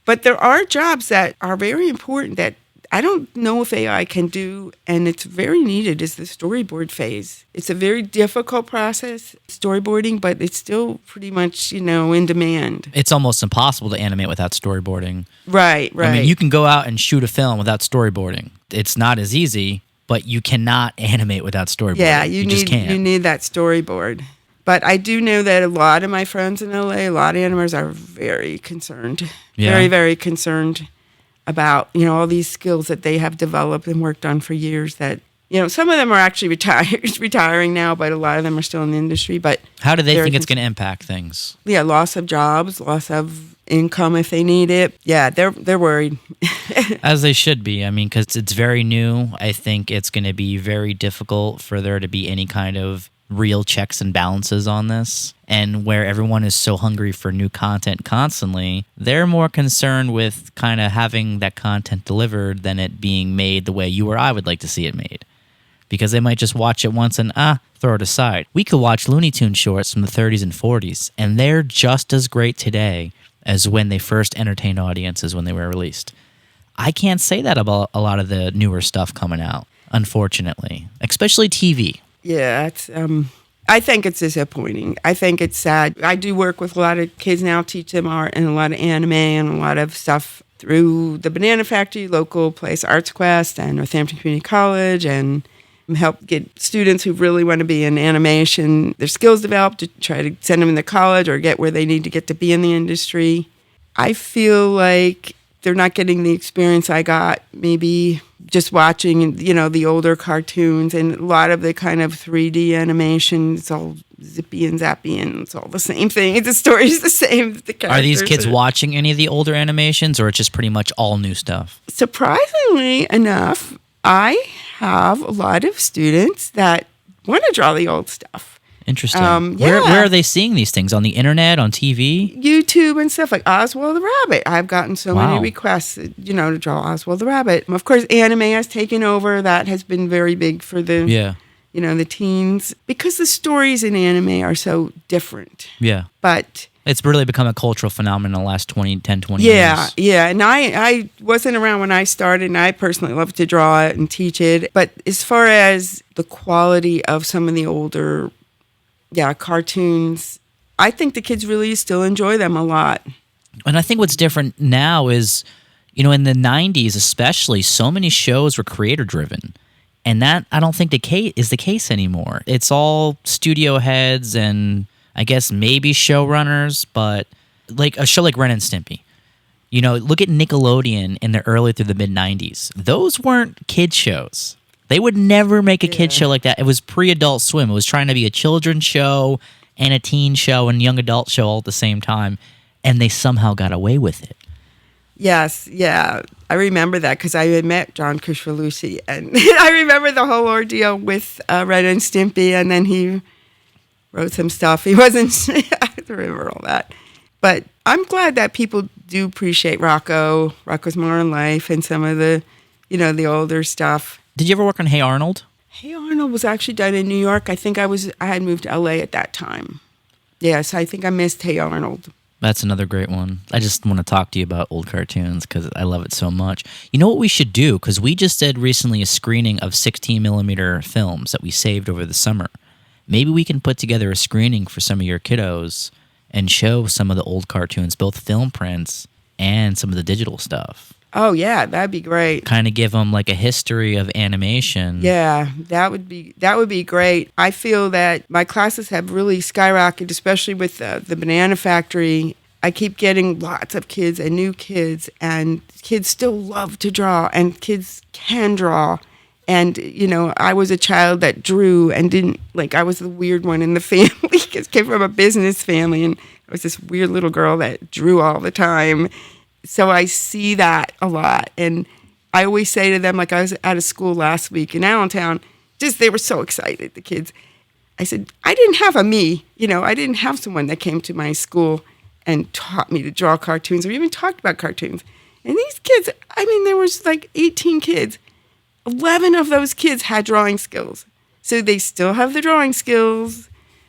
But there are jobs that are very important that I don't know if AI can do, and it's very needed, is the storyboard phase. It's a very difficult process, storyboarding, but it's still pretty much, in demand. It's almost impossible to animate without storyboarding. Right. I mean, you can go out and shoot a film without storyboarding. It's not as easy, but you cannot animate without storyboarding. Yeah, you just can't. You need that storyboard. But I do know that a lot of my friends in LA, a lot of animators are very concerned. Yeah. Very, very concerned about, all these skills that they have developed and worked on for years that, some of them are actually retiring now, but a lot of them are still in the industry. But how do they think it's going to impact things? Yeah, loss of jobs, loss of income if they need it. Yeah, they're worried. As they should be. I mean, because it's very new. I think it's going to be very difficult for there to be any kind of real checks and balances on this, and where everyone is so hungry for new content constantly, they're more concerned with kind of having that content delivered than it being made the way you or I would like to see it made. Because they might just watch it once and throw it aside. We could watch Looney Tunes shorts from the 30s and 40s, and they're just as great today as when they first entertained audiences when they were released. I can't say that about a lot of the newer stuff coming out, unfortunately, especially TV. Yeah, I think it's disappointing. I think it's sad. I do work with a lot of kids now, teach them art and a lot of anime and a lot of stuff through the Banana Factory, local place Arts Quest, and Northampton Community College, and help get students who really want to be in animation, their skills developed to try to send them into college or get where they need to get to be in the industry. I feel like they're not getting the experience I got maybe just watching, the older cartoons and a lot of the kind of 3D animation. It's all zippy and zappy and it's all the same thing. The story's the same. The characters are these kids watching any of the older animations, or it's just pretty much all new stuff? Surprisingly enough, I have a lot of students that want to draw the old stuff. Interesting. Yeah. Where are they seeing these things? On the internet, on TV? YouTube and stuff like Oswald the Rabbit. I've gotten so many requests, to draw Oswald the Rabbit. Of course, anime has taken over. That has been very big for the, the teens. Because the stories in anime are so different. Yeah. But it's really become a cultural phenomenon in the last 20 years. Yeah. And I wasn't around when I started, and I personally love to draw it and teach it. But as far as the quality of some of the older cartoons, I think the kids really still enjoy them a lot. And I think what's different now is, in the 90s especially, so many shows were creator-driven. And that, I don't think is the case anymore. It's all studio heads and I guess maybe showrunners, but like a show like Ren and Stimpy. Look at Nickelodeon in the early through the mid-90s. Those weren't kid shows. They would never make a kid show like that. It was pre-Adult Swim. It was trying to be a children's show and a teen show and young adult show all at the same time, and they somehow got away with it. Yes, yeah. I remember that because I had met John Kricfalusi, and I remember the whole ordeal with Ren and Stimpy, and then he wrote some stuff. He wasn't, I remember all that. But I'm glad that people do appreciate Rocko's Modern Life, and some of the, the older stuff. Did you ever work on Hey Arnold? Hey Arnold was actually done in New York. I think I had moved to LA at that time. Yes, I think I missed Hey Arnold. That's another great one. I just want to talk to you about old cartoons because I love it so much. You know what we should do? Because we just did recently a screening of 16mm films that we saved over the summer. Maybe we can put together a screening for some of your kiddos and show some of the old cartoons, both film prints and some of the digital stuff. Oh, yeah, that'd be great. Kind of give them like a history of animation. Yeah, that would be great. I feel that my classes have really skyrocketed, especially with the Banana Factory. I keep getting lots of kids and new kids, and kids still love to draw, and kids can draw. And, I was a child that drew and didn't, I was the weird one in the family because I came from a business family, and I was this weird little girl that drew all the time. So I see that a lot. And I always say to them, I was at a school last week in Allentown, they were so excited, the kids. I said, I didn't have a me. I didn't have someone that came to my school and taught me to draw cartoons or even talked about cartoons. And these kids, there was 18 kids. 11 of those kids had drawing skills. So they still have the drawing skills.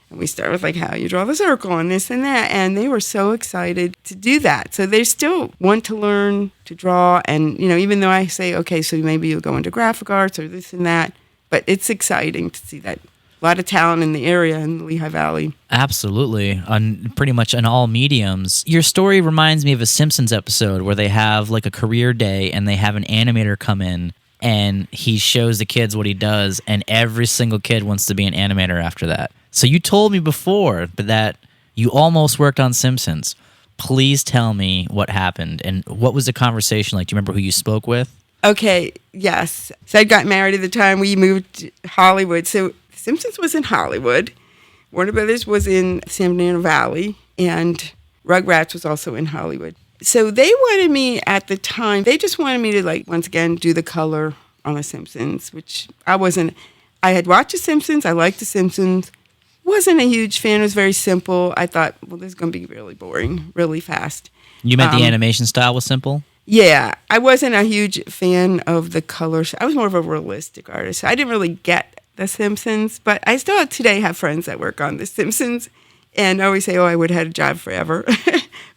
And we start with how you draw the circle and this and that. And they were so excited to do that. So they still want to learn to draw. And, even though I say, okay, so maybe you'll go into graphic arts or this and that. But it's exciting to see that. A lot of talent in the area in the Lehigh Valley. Absolutely. On pretty much on all mediums. Your story reminds me of a Simpsons episode where they have a career day and they have an animator come in and he shows the kids what he does, and every single kid wants to be an animator after that. So you told me before that you almost worked on Simpsons. Please tell me what happened and what was the conversation like? Do you remember who you spoke with? Okay, yes. So I got married at the time we moved to Hollywood. So Simpsons was in Hollywood. Warner Brothers was in San Bernardino Valley, and Rugrats was also in Hollywood. So they wanted me at the time, they just wanted me to once again, do the color on The Simpsons, which I wasn't. I had watched The Simpsons, I liked The Simpsons, Wasn't a huge fan. It was very simple. I thought, well, this is going to be really boring, really fast. You meant the animation style was simple? Yeah. I wasn't a huge fan of the colors. I was more of a realistic artist. I didn't really get The Simpsons, but I still today have friends that work on The Simpsons and always say, oh, I would have had a job forever.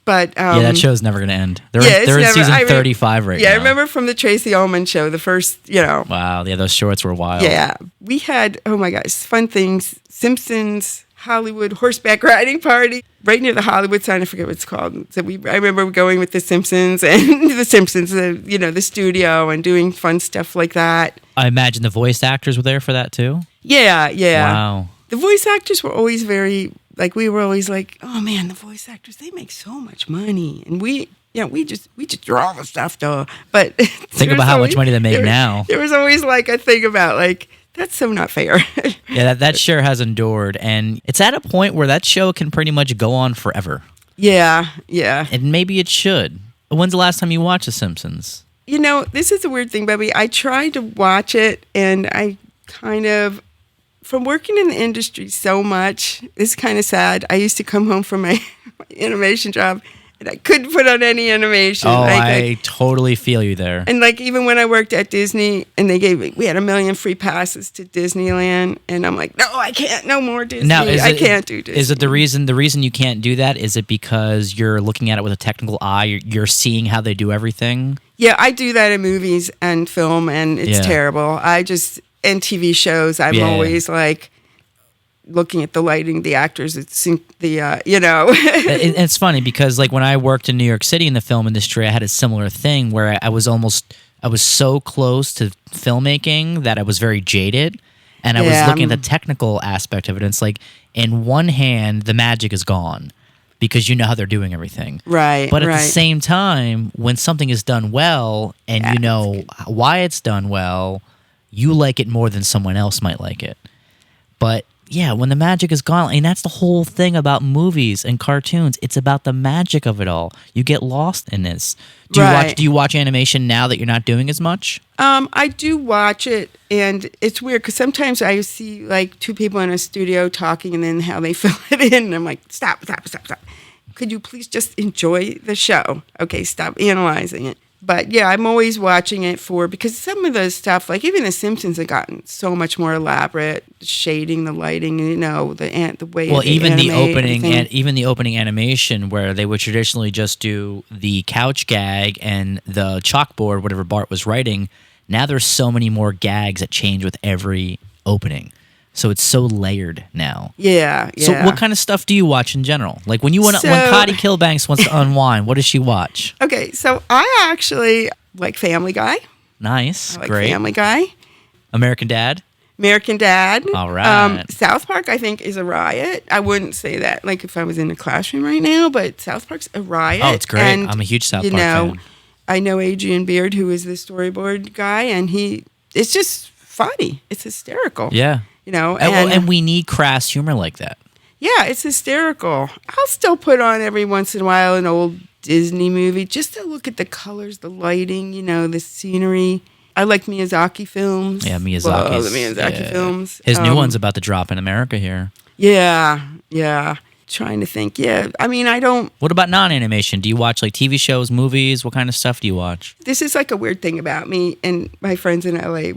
But yeah, that show's never going to end. They're in never, season 35 right now. Yeah, I remember from the Tracy Ullman show, the first, Wow, yeah, those shorts were wild. Yeah. We had, oh my gosh, fun things. Simpsons, Hollywood horseback riding party right near the Hollywood sign. I forget what it's called. So I remember going with the Simpsons and the studio and doing fun stuff like that. I imagine the voice actors were there for that too? Yeah. Wow. The voice actors were always we were always like, oh man, the voice actors, they make so much money. And we just draw the stuff though. But think about how much money they make now. There was always like a thing about like, that's so not fair. Yeah, that sure has endured. And it's at a point where that show can pretty much go on forever. Yeah. And maybe it should. When's the last time you watched The Simpsons? This is a weird thing, Bubby. I tried to watch it, and I kind of, from working in the industry so much, it's kind of sad. I used to come home from my animation job, and I couldn't put on any animation. Oh, I totally feel you there. And even when I worked at Disney, and we had 1 million free passes to Disneyland, and I'm like, no, I can't, no more Disney. Now, I can't do Disney. Is it the reason you can't do that? Is it because you're looking at it with a technical eye? You're seeing how they do everything? Yeah, I do that in movies and film, and it's terrible. And TV shows, I'm always like looking at the lighting, the actors, and it's funny because when I worked in New York City in the film industry, I had a similar thing where I was so close to filmmaking that I was very jaded, and I was looking at the technical aspect of it. And it's like, in one hand, the magic is gone because you know how they're doing everything. Right. But at the same time, when something is done well and you know why it's done well, you like it more than someone else might like it. But yeah, when the magic is gone, and that's the whole thing about movies and cartoons. It's about the magic of it all. You get lost in this. Do you watch animation now that you're not doing as much? I do watch it, and it's weird because sometimes I see two people in a studio talking, and then how they fill it in, and I'm like, stop. Could you please just enjoy the show? Okay, stop analyzing it. But yeah, I'm always watching it because some of the stuff, even The Simpsons, have gotten so much more elaborate, shading, the lighting, the way. Well, even the opening animation, where they would traditionally just do the couch gag and the chalkboard, whatever Bart was writing. Now there's so many more gags that change with every opening. So it's so layered now. Yeah. So what kind of stuff do you watch in general? When when Cotty Kilbanks wants to unwind, what does she watch? Okay, so I actually like Family Guy. Nice, I like great. Family Guy. American Dad. All right. South Park, I think, is a riot. I wouldn't say that if I was in a classroom right now, but South Park's a riot. Oh, it's great. And, I'm a huge South Park fan. I know Adrian Beard, who is the storyboard guy, and it's just funny. It's hysterical. Yeah. And we need crass humor like that. Yeah, it's hysterical. I'll still put on every once in a while an old Disney movie just to look at the colors, the lighting, the scenery. I like Miyazaki films. Yeah, Miyazaki's. Love the Miyazaki films. His new one's about to drop in America here. Yeah. Trying to think. Yeah, I don't. What about non-animation? Do you watch TV shows, movies? What kind of stuff do you watch? This is a weird thing about me and my friends in LA.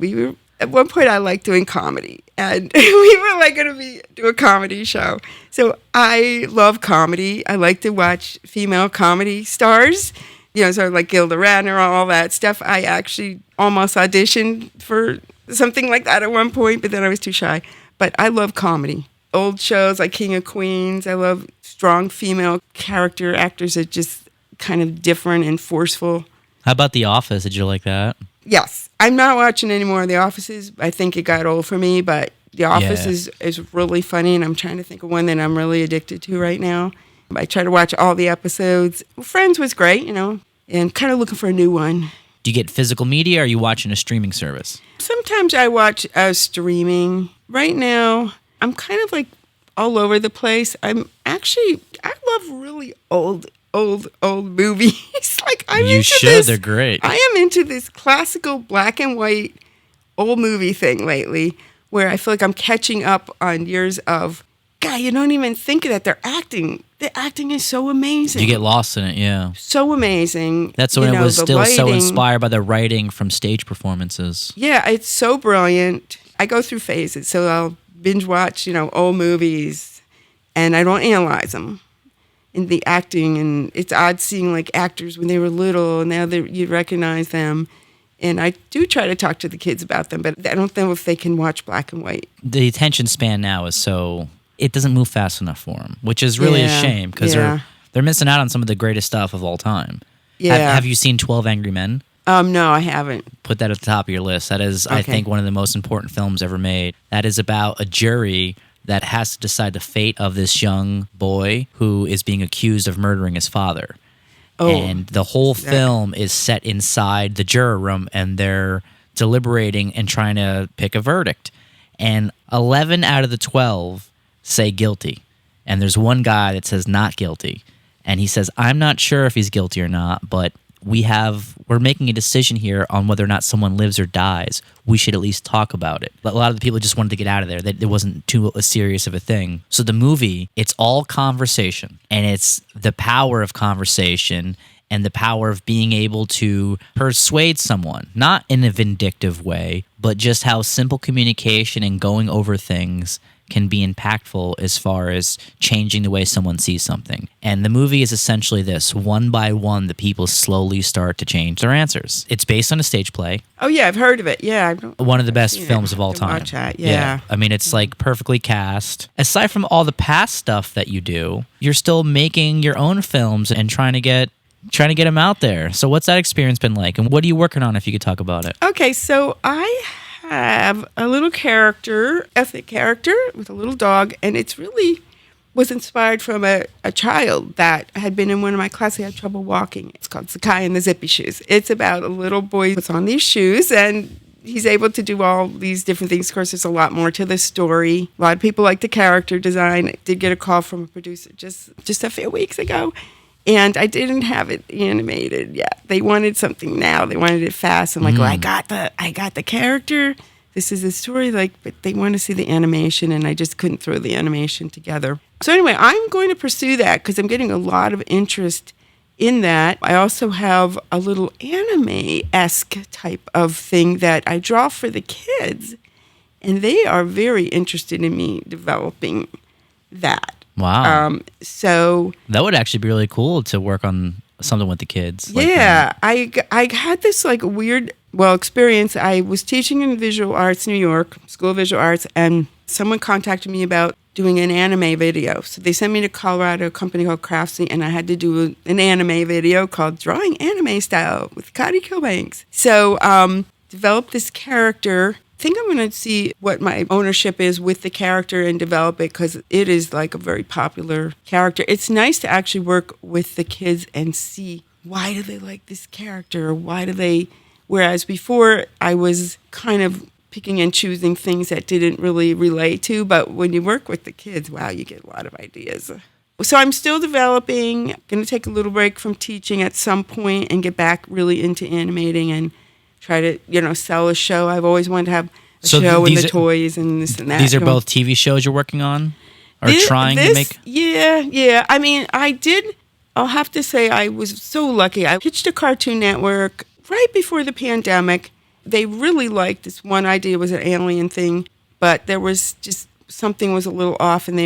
At one point, I liked doing comedy, and we were going to do a comedy show. So I love comedy. I like to watch female comedy stars, sort of Gilda Radner, all that stuff. I actually almost auditioned for something like that at one point, but then I was too shy. But I love comedy. Old shows like King of Queens. I love strong female character actors that just kind of different and forceful. How about The Office? Did you like that? Yes. I'm not watching any more of The Offices. I think it got old for me, but The Office is really funny, and I'm trying to think of one that I'm really addicted to right now. I try to watch all the episodes. Friends was great, and kind of looking for a new one. Do you get physical media, or are you watching a streaming service? Sometimes I watch streaming. Right now, I'm kind of all over the place. I love really old movies. You should. They're great. I am into this classical black and white old movie thing lately, where I feel like I'm catching up on years of God, you don't even think of that. They're acting. The acting is so amazing. You get lost in it, yeah. So amazing. That's when it was the still so lighting. inspired by the writing from stage performances. Yeah, it's so brilliant. I go through phases, so I'll binge watch, old movies, and I don't analyze them. In the acting, and it's odd seeing like actors when they were little, and now you recognize them. And I do try to talk to the kids about them, but I don't know if they can watch black and white. The attention span now is so... It doesn't move fast enough for them, which is really a shame because they're missing out on some of the greatest stuff of all time. Yeah. Have you seen 12 Angry Men? No, I haven't. Put that at the top of your list. That is, Okay. I think, one of the most important films ever made. That is about a jury that has to decide the fate of this young boy who is being accused of murdering his father. Oh, and the whole film is set inside the juror room, and they're deliberating and trying to pick a verdict. And 11 out of the 12 say guilty. And there's one guy that says not guilty. And he says, I'm not sure if he's guilty or not, but we're making a decision here on whether or not someone lives or dies. We should at least talk about it. A lot of the people just wanted to get out of there. That it wasn't too serious of a thing. So the movie, it's all conversation, and it's the power of conversation and the power of being able to persuade someone, not in a vindictive way, but just how simple communication and going over things can be impactful as far as changing the way someone sees something. And the movie is essentially this. One by one, the people slowly start to change their answers. It's based on a stage play. Oh, yeah, I've heard of it. Yeah. One of the best films of all time. Watch that, yeah. I mean, it's like perfectly cast. Aside from all the past stuff that you do, you're still making your own films and trying to get them out there. So what's that experience been like? And what are you working on, if you could talk about it? Okay, so I have a little ethnic character with a little dog, and it's really was inspired from a child that had been in one of my classes. He had trouble walking. It's called Sakai and the Zippy Shoes. It's about a little boy who puts on these shoes, and he's able to do all these different things. Of course, there's a lot more to the story. A lot of people like the character design. I did get a call from a producer just a few weeks ago, and I didn't have it animated yet. They wanted something now. They wanted it fast. I'm like, well, I got the character. This is the story. But they want to see the animation, and I just couldn't throw the animation together. So anyway, I'm going to pursue that because I'm getting a lot of interest in that. I also have a little anime-esque type of thing that I draw for the kids, and they are very interested in me developing that. Wow. So that would actually be really cool to work on something with the kids. Yeah, I had this weird experience. I was teaching in Visual Arts, New York, School of Visual Arts, and someone contacted me about doing an anime video. So they sent me to Colorado, a company called Craftsy, and I had to do an anime video called Drawing Anime Style with Cotty Kilbanks. So developed this character. I think I'm going to see what my ownership is with the character and develop it because it is a very popular character. It's nice to actually work with the kids and see why do they like this character, whereas before I was kind of picking and choosing things that didn't really relate to, but when you work with the kids, wow, you get a lot of ideas. So I'm still developing, going to take a little break from teaching at some point and get back really into animating and try to, sell a show. I've always wanted to have a show and the toys and this and that. These are both TV shows you're working on? Or trying to make? Yeah. I mean, I'll have to say I was so lucky. I pitched to Cartoon Network right before the pandemic. They really liked this one idea. It was an alien thing, but there was just something was a little off, and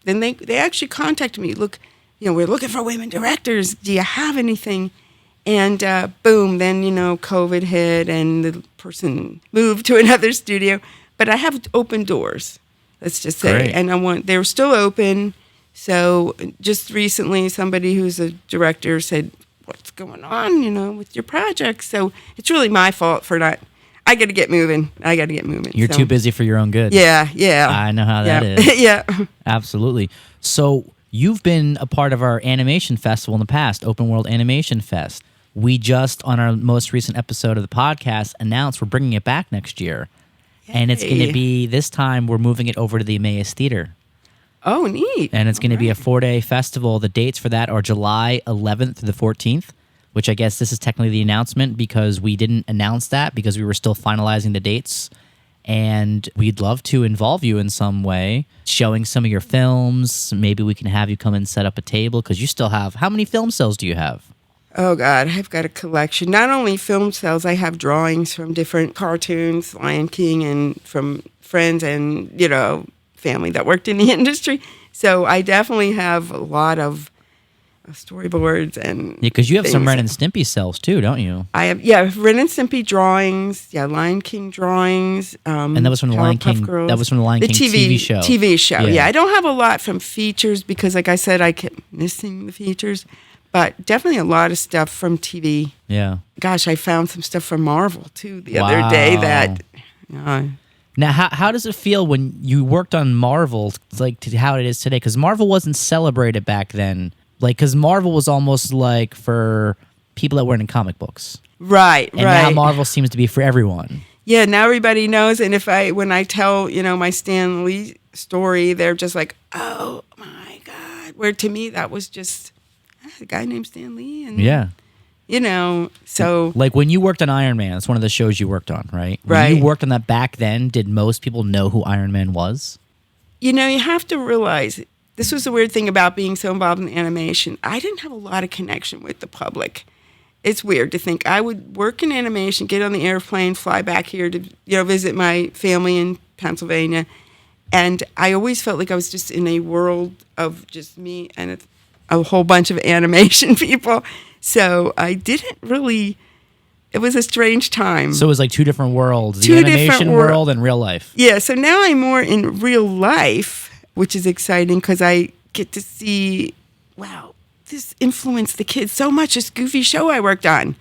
they actually contacted me. Look, we're looking for women directors. Do you have anything? And boom, then, COVID hit and the person moved to another studio. But I have open doors, let's just say. Great. And they were still open. So just recently, somebody who's a director said, what's going on, with your project? So it's really my fault for not. I got to get moving. You're too busy for your own good. Yeah. I know how that is. Yeah. Absolutely. So you've been a part of our animation festival in the past, Open World Animation Fest. We just, on our most recent episode of the podcast, announced we're bringing it back next year. Yay. And it's going to be, this time, we're moving it over to the Emmaus Theater. Oh, neat. And it's going to be a 4-day festival. The dates for that are July 11th to the 14th, which I guess this is technically the announcement because we didn't announce that because we were still finalizing the dates. and we'd love to involve you in some way, showing some of your films. Maybe we can have you come and set up a table, because you still have, how many film cels do you have? Oh, God, I've got a collection. Not only film cels, I have drawings from different cartoons, Lion King, and from friends and, family that worked in the industry. So I definitely have a lot of storyboards and Yeah, because you have some things. Ren and Stimpy cels too, don't you? I have, Ren and Stimpy drawings, Lion King drawings. And that was from the Lion King. Girls. That was from the Lion King TV show. TV show, Yeah. I don't have a lot from features because, like I said, I kept missing the features. But definitely a lot of stuff from TV. Yeah. Gosh, I found some stuff from Marvel too the other day that. Now, how does it feel when you worked on Marvel, like to how it is today? Because Marvel wasn't celebrated back then. Like, because Marvel was almost like for people that weren't in comic books. Right, and now Marvel seems to be for everyone. Yeah, now everybody knows. And when I tell, my Stan Lee story, they're just like, oh my God. Where to me, that was just a guy named Stan Lee. And, yeah. So. Like when you worked on Iron Man, it's one of the shows you worked on, right? Right. When you worked on that back then, did most people know who Iron Man was? You have to realize, this was the weird thing about being so involved in animation. I didn't have a lot of connection with the public. It's weird to think I would work in animation, get on the airplane, fly back here to, visit my family in Pennsylvania. And I always felt like I was just in a world of just me and a whole bunch of animation people. So I didn't really, it was a strange time. So it was like two different worlds, the animation world and real life. Yeah, so now I'm more in real life, which is exciting because I get to see, wow, this influenced the kids so much. This goofy show I worked on,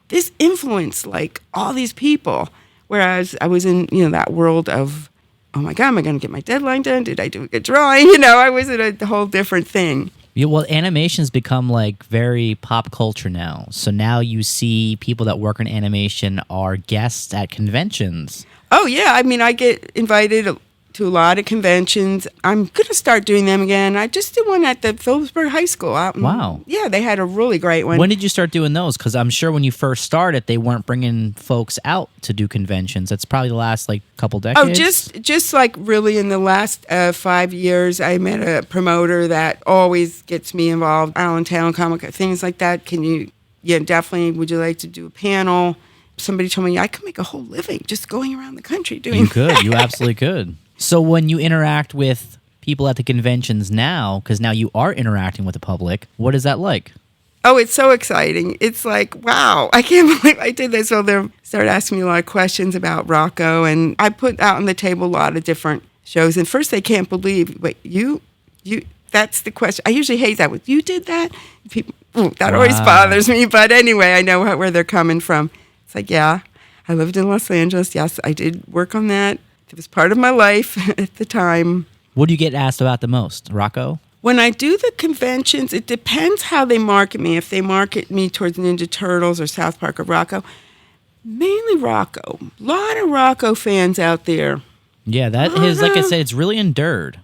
this influenced like all these people. Whereas I was in, that world of, oh my God, am I going to get my deadline done? Did I do a good drawing? I was in a whole different thing. Yeah, well, animation's become like very pop culture now. So now you see people that work in animation are guests at conventions. Oh, yeah. I mean, I get invited to a lot of conventions. I'm going to start doing them again. I just did one at the Phillipsburg High School. Wow. Yeah, they had a really great one. When did you start doing those? Because I'm sure when you first started, they weren't bringing folks out to do conventions. That's probably the last couple decades. Oh, just like really in the last 5 years, I met a promoter that always gets me involved. Allentown Comic, things like that. Definitely, would you like to do a panel? Somebody told me I could make a whole living just going around the country doing You could. that. You absolutely could. So when you interact with people at the conventions now, because now you are interacting with the public, what is that like? Oh, it's so exciting. It's like, wow, I can't believe I did this. So they started asking me a lot of questions about Rocko, and I put out on the table a lot of different shows. And first they can't believe, wait, you, that's the question. I usually hate that. You did that? People, that always bothers me. But anyway, I know where they're coming from. It's like, yeah, I lived in Los Angeles. Yes, I did work on that. It was part of my life at the time. What do you get asked about the most, Rocko? When I do the conventions, it depends how they market me. If they market me towards Ninja Turtles or South Park or Rocko, mainly Rocko. A lot of Rocko fans out there. Yeah, that is, like I said, it's really endured.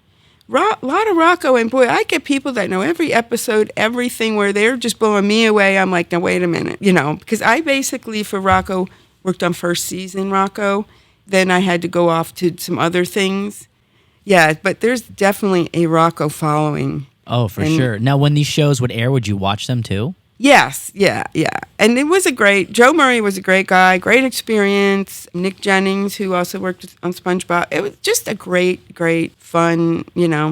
A lot of Rocko, and boy, I get people that know every episode, everything, where they're just blowing me away. I'm like, now wait a minute, because I basically for Rocko worked on first season Rocko. Then I had to go off to some other things. Yeah, but there's definitely a Rocko following. Oh, for sure. Now, when these shows would air, would you watch them too? Yes, yeah. And it was Joe Murray was a great guy, great experience. Nick Jennings, who also worked on SpongeBob. It was just a great, fun,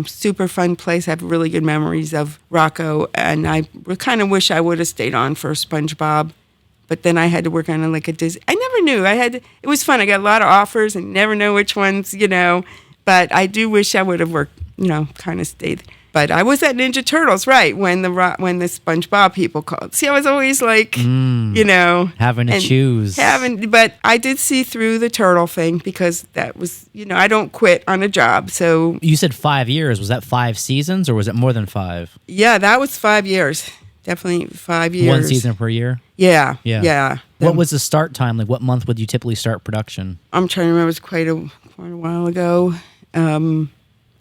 super fun place. I have really good memories of Rocko, and I kind of wish I would have stayed on for SpongeBob. But then I had to work on a Disney. I never knew. It was fun. I got a lot of offers and never know which ones, But I do wish I would have worked, kind of stayed. But I was at Ninja Turtles, right, when the SpongeBob people called. See, I was always like, having to choose. But I did see through the turtle thing because that was, I don't quit on a job. So you said 5 years. Was that 5 seasons or was it more than 5? Yeah, that was 5 years. Definitely 5 years. 1 season per year? Yeah. What was the start time? Like, what month would you typically start production? I'm trying to remember. It was quite a while ago.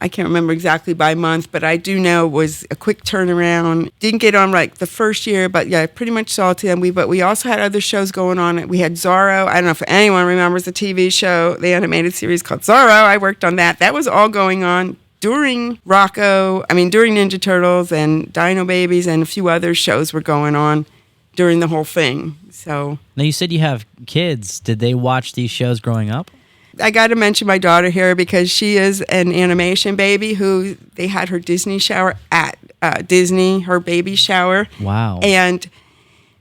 I can't remember exactly by month, but I do know it was a quick turnaround. Didn't get on like the first year, but yeah, I pretty much saw TMNT. But we also had other shows going on. We had Zorro. I don't know if anyone remembers the TV show, the animated series called Zorro. I worked on that. That was all going on during Rocko. During Ninja Turtles and Dino Babies, and a few other shows were going on during the whole thing. So now you said you have kids. Did they watch these shows growing up? I got to mention my daughter here because she is an animation baby who they had her Disney shower at Disney, her baby shower. Wow. And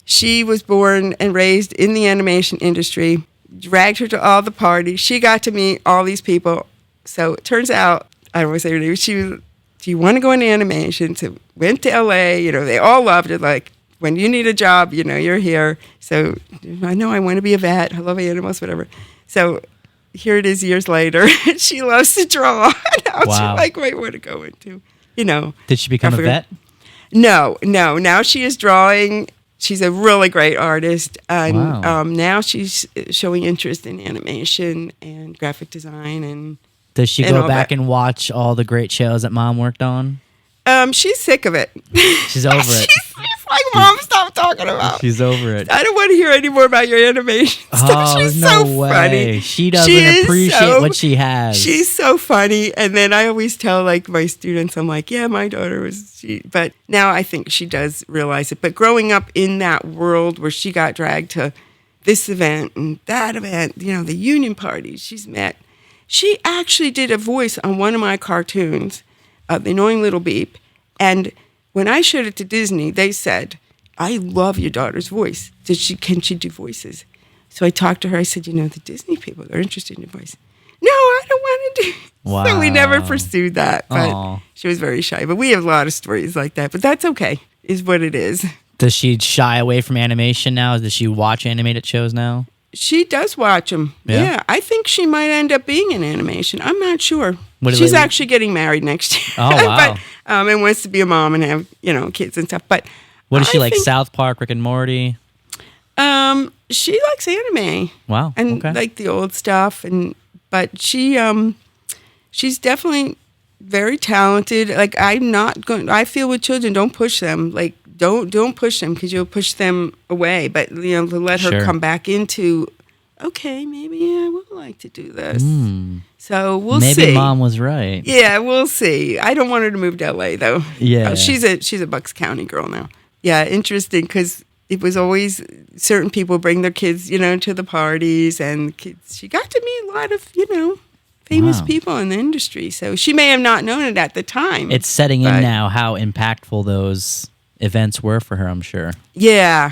she was born and raised in the animation industry, dragged her to all the parties. She got to meet all these people. So it turns out, I always say to her, she was, do you want to go into animation? So went to LA, they all loved it. Like, when you need a job, you're here. So I know I want to be a vet. I love animals, whatever. So here it is years later. She loves to draw. Now Wow. she might want to go into, Did she become a vet? No. Now she is drawing. She's a really great artist. And Wow. Now she's showing interest in animation and graphic design. And Does she and go all back that. and watch all the great shows that Mom worked on? She's sick of it. She's over it. She's like, Mom, stop talking about. She's over it. I don't want to hear any more about your animation stuff. Oh, She's no so way. funny. She doesn't is appreciate what she has. She's so funny. And then I always tell like my students, I'm like, yeah, my daughter was but now I think she does realize it. But growing up in that world where she got dragged to this event and that event, the union parties she's met. She actually did a voice on one of my cartoons, The Annoying Little Beep. And when I showed it to Disney, they said, I love your daughter's voice. Can she do voices? So I talked to her. I said, the Disney people, they're interested in your voice. No, I don't want to do. Wow. So we never pursued that. But Aw. she was very shy. But we have a lot of stories like that. But that's okay, is what it is. Does she shy away from animation now? Does she watch animated shows now? She does watch them. Yeah? Yeah. I think she might end up being in animation. I'm not sure. What do She's they- actually getting married next year. Oh, wow. But, and wants to be a mom and have, kids and stuff. But What is she I like? think, South Park, Rick and Morty? She likes anime. Wow. And okay. like the old stuff. But she's definitely very talented. Like I feel with children, don't push them. Like don't push them because you'll push them away. But to let her Sure. come back into, okay, maybe I would like to do this. Hmm. So we'll Maybe see. Mom was right. Yeah, we'll see. I don't want her to move to LA though. Yeah. She's a Bucks County girl now. Yeah, interesting because it was always certain people bring their kids, to the parties, and kids. She got to meet a lot of, famous Wow. people in the industry. So she may have not known it at the time. It's setting in But- now how impactful those events were for her, I'm sure. Yeah.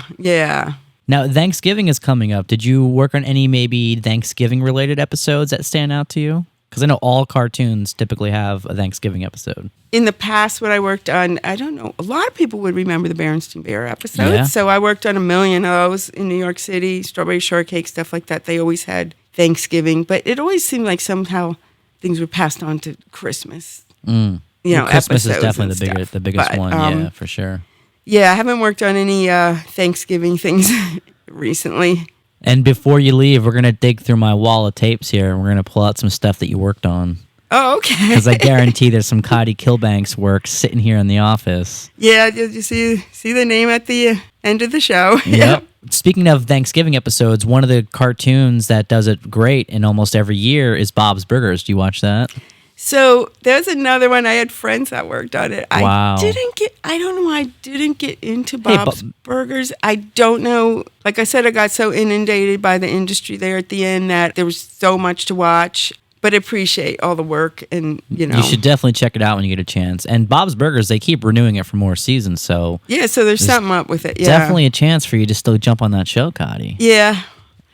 Now, Thanksgiving is coming up. Did you work on any maybe Thanksgiving-related episodes that stand out to you? Because I know all cartoons typically have a Thanksgiving episode. In the past, when I worked on, I don't know, a lot of people would remember the Berenstein Bear episodes. Yeah. So I worked on a million of those in New York City, Strawberry Shortcake, stuff like that. They always had Thanksgiving, but it always seemed like somehow things were passed on to Christmas. Well, Christmas is episodes definitely and the stuff. biggest But, one, yeah, for sure. Yeah, I haven't worked on any Thanksgiving things recently. And before you leave, we're going to dig through my wall of tapes here, and we're going to pull out some stuff that you worked on. Oh, okay. Because I guarantee there's some Cotty Kilbanks work sitting here in the office. Yeah, did you see the name at the end of the show? Yep. Speaking of Thanksgiving episodes, one of the cartoons that does it great in almost every year is Bob's Burgers. Do you watch that? So there's another one. I had friends that worked on it. Wow. I don't know why I didn't get into Hey, Bob's Burgers. I don't know. Like I said, I got so inundated by the industry there at the end that there was so much to watch. But appreciate all the work and, You should definitely check it out when you get a chance. And Bob's Burgers, they keep renewing it for more seasons, so Yeah, so there's something up with it. Yeah. definitely a chance for you to still jump on that show, Cotty. Yeah.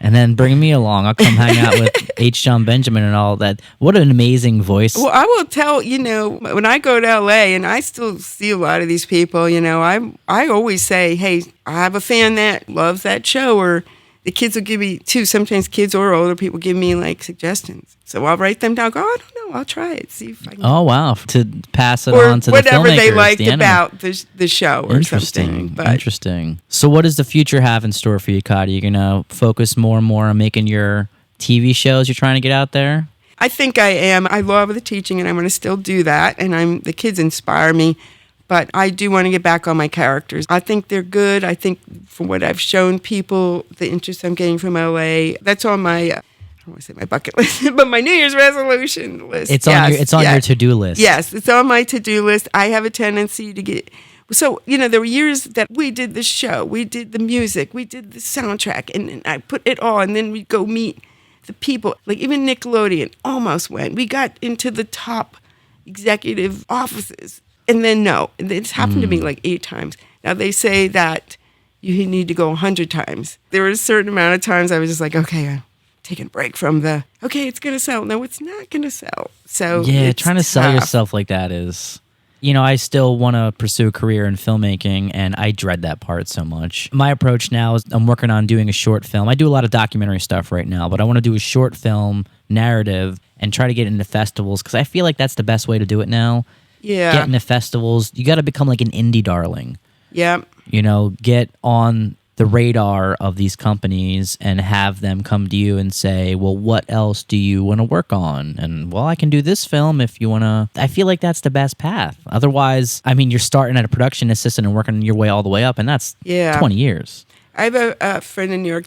And then bring me along. I'll come hang out with H. John Benjamin and all that. What an amazing voice. Well, I will tell, when I go to LA and I still see a lot of these people, I always say, hey, I have a fan that loves that show, or the kids will give me, too, sometimes kids or older people give me like suggestions. So I'll write them down, go, I don't know, I'll try it, see if I can. Oh, wow. To pass it or on to the whatever filmmakers. they liked the about the show or Interesting. something. But Interesting. So what does the future have in store for you, Cotty? You're going to focus more and more on making your TV shows you're trying to get out there? I think I am. I love the teaching, and I'm going to still do that. And the kids inspire me, but I do want to get back on my characters. I think they're good. I think from what I've shown people, the interest I'm getting from LA, that's on my, I don't want to say my bucket list, but my New Year's resolution list. It's on your to-do list. Yes, it's on my to-do list. I have a tendency to get... So, there were years that we did the show, we did the music, we did the soundtrack, and I put it all, and then we'd go meet the people. Like even Nickelodeon almost went. We got into the top executive offices. And then no, it's happened to me like 8 times. Now they say that you need to go 100 times. There were a certain amount of times I was just like, okay, I'm taking a break from okay, it's going to sell. No, it's not going to sell. So yeah, trying to sell yourself like that is... I still want to pursue a career in filmmaking, and I dread that part so much. My approach now is I'm working on doing a short film. I do a lot of documentary stuff right now, but I want to do a short film narrative and try to get into festivals because I feel like that's the best way to do it now. Yeah. Get into festivals. You got to become like an indie darling. Yeah. Get on the radar of these companies and have them come to you and say, well, what else do you want to work on? And, well, I can do this film if you want to. I feel like that's the best path. Otherwise, you're starting at a production assistant and working your way all the way up, and that's 20 years. I have a friend in New York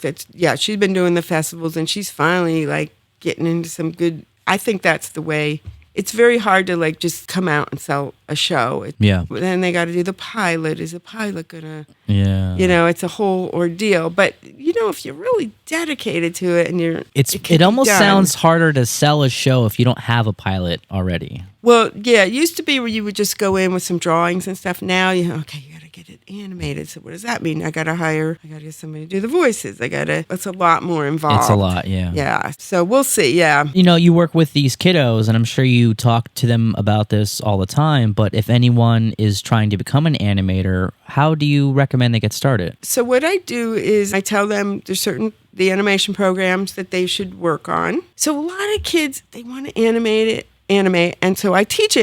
she's been doing the festivals, and she's finally, getting into some good... I think that's the way... It's very hard to just come out and sell a show. Then they got to do the pilot. Is the pilot gonna? Yeah. It's a whole ordeal. But if you're really dedicated to it, and it almost sounds harder to sell a show if you don't have a pilot already. Well, yeah, it used to be where you would just go in with some drawings and stuff. Now you got to get it animated. So what does that mean? I got to get somebody to do the voices. It's a lot more involved. It's a lot, yeah. Yeah. So we'll see, yeah. You work with these kiddos, and I'm sure you talk to them about this all the time, but if anyone is trying to become an animator, how do you recommend they get started? So what I do is I tell them there's the animation programs that they should work on. So a lot of kids, they want to animate, and so I teach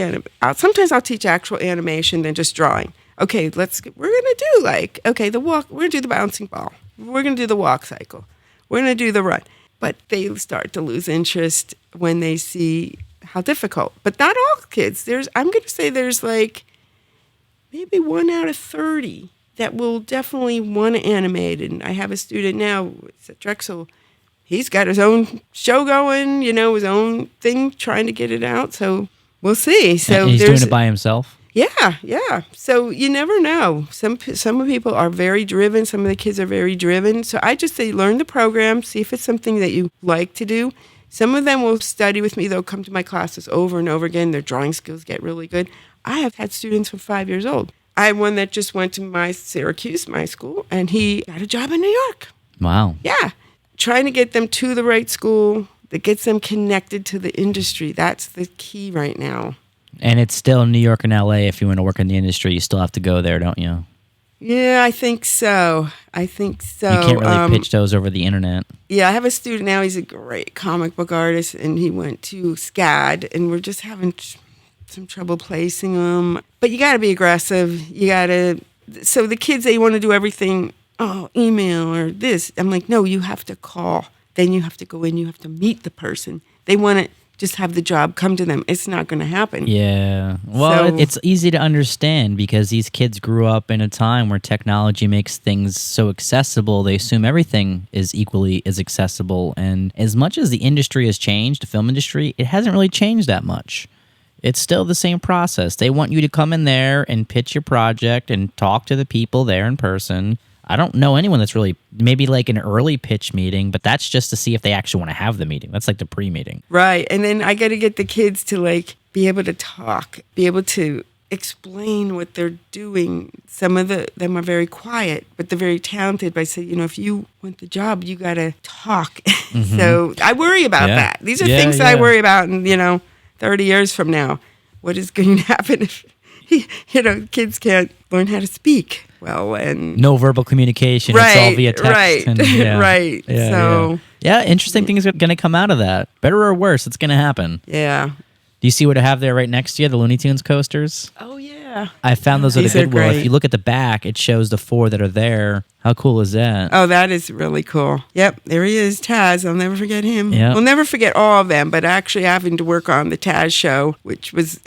sometimes I'll teach actual animation than just drawing. Okay, we're going to do the walk, we're going to do the bouncing ball. We're going to do the walk cycle. We're going to do the run. But they start to lose interest when they see how difficult. But not all kids. I'm going to say there's maybe 1 out of 30 that will definitely want to animate. And I have a student now, it's at Drexel. He's got his own show going, his own thing, trying to get it out. So we'll see. So and he's doing it by himself? Yeah. So you never know. Some people are very driven. Some of the kids are very driven. So I just say learn the program, see if it's something that you like to do. Some of them will study with me. They'll come to my classes over and over again. Their drawing skills get really good. I have had students from 5 years old. I had one that just went to my school, and he got a job in New York. Wow. Yeah. Trying to get them to the right school that gets them connected to the industry. That's the key right now. And it's still New York and LA. If you want to work in the industry, you still have to go there, don't you? Yeah, I think so. You can't really pitch those over the internet. Yeah, I have a student now. He's a great comic book artist, and he went to SCAD, and we're just having some trouble placing him. But you got to be aggressive. So the kids, they want to do everything, email or this. I'm like, no, you have to call. Then you have to go in. You have to meet the person. They want to just have the job come to them. It's not going to happen. Yeah. Well, it's easy to understand because these kids grew up in a time where technology makes things so accessible. They assume everything is equally as accessible. And as much as the industry has changed, the film industry, it hasn't really changed that much. It's still the same process. They want you to come in there and pitch your project and talk to the people there in person. I don't know anyone that's really, maybe an early pitch meeting, but that's just to see if they actually want to have the meeting. That's the pre-meeting. Right. And then I got to get the kids to be able to talk, be able to explain what they're doing. Some of them are very quiet, but they're very talented. But I say, if you want the job, you got to talk. Mm-hmm. So I worry about that. These are things that I worry about in, 30 years from now. What is going to happen if, kids can't learn how to speak well, and no verbal communication. It's all via text. Right. And, Right. Yeah, so interesting things are going to come out of that. Better or worse, it's going to happen. Yeah. Do you see what I have there right next to you? The Looney Tunes coasters. Oh yeah. Yeah. I found those at a These are Goodwill. If great. you look at the back, it shows the 4 that are there. How cool is that? Oh, that is really cool. Yep, there he is, Taz. I'll never forget him. Yep. We'll never forget all of them, but actually having to work on the Taz show, which was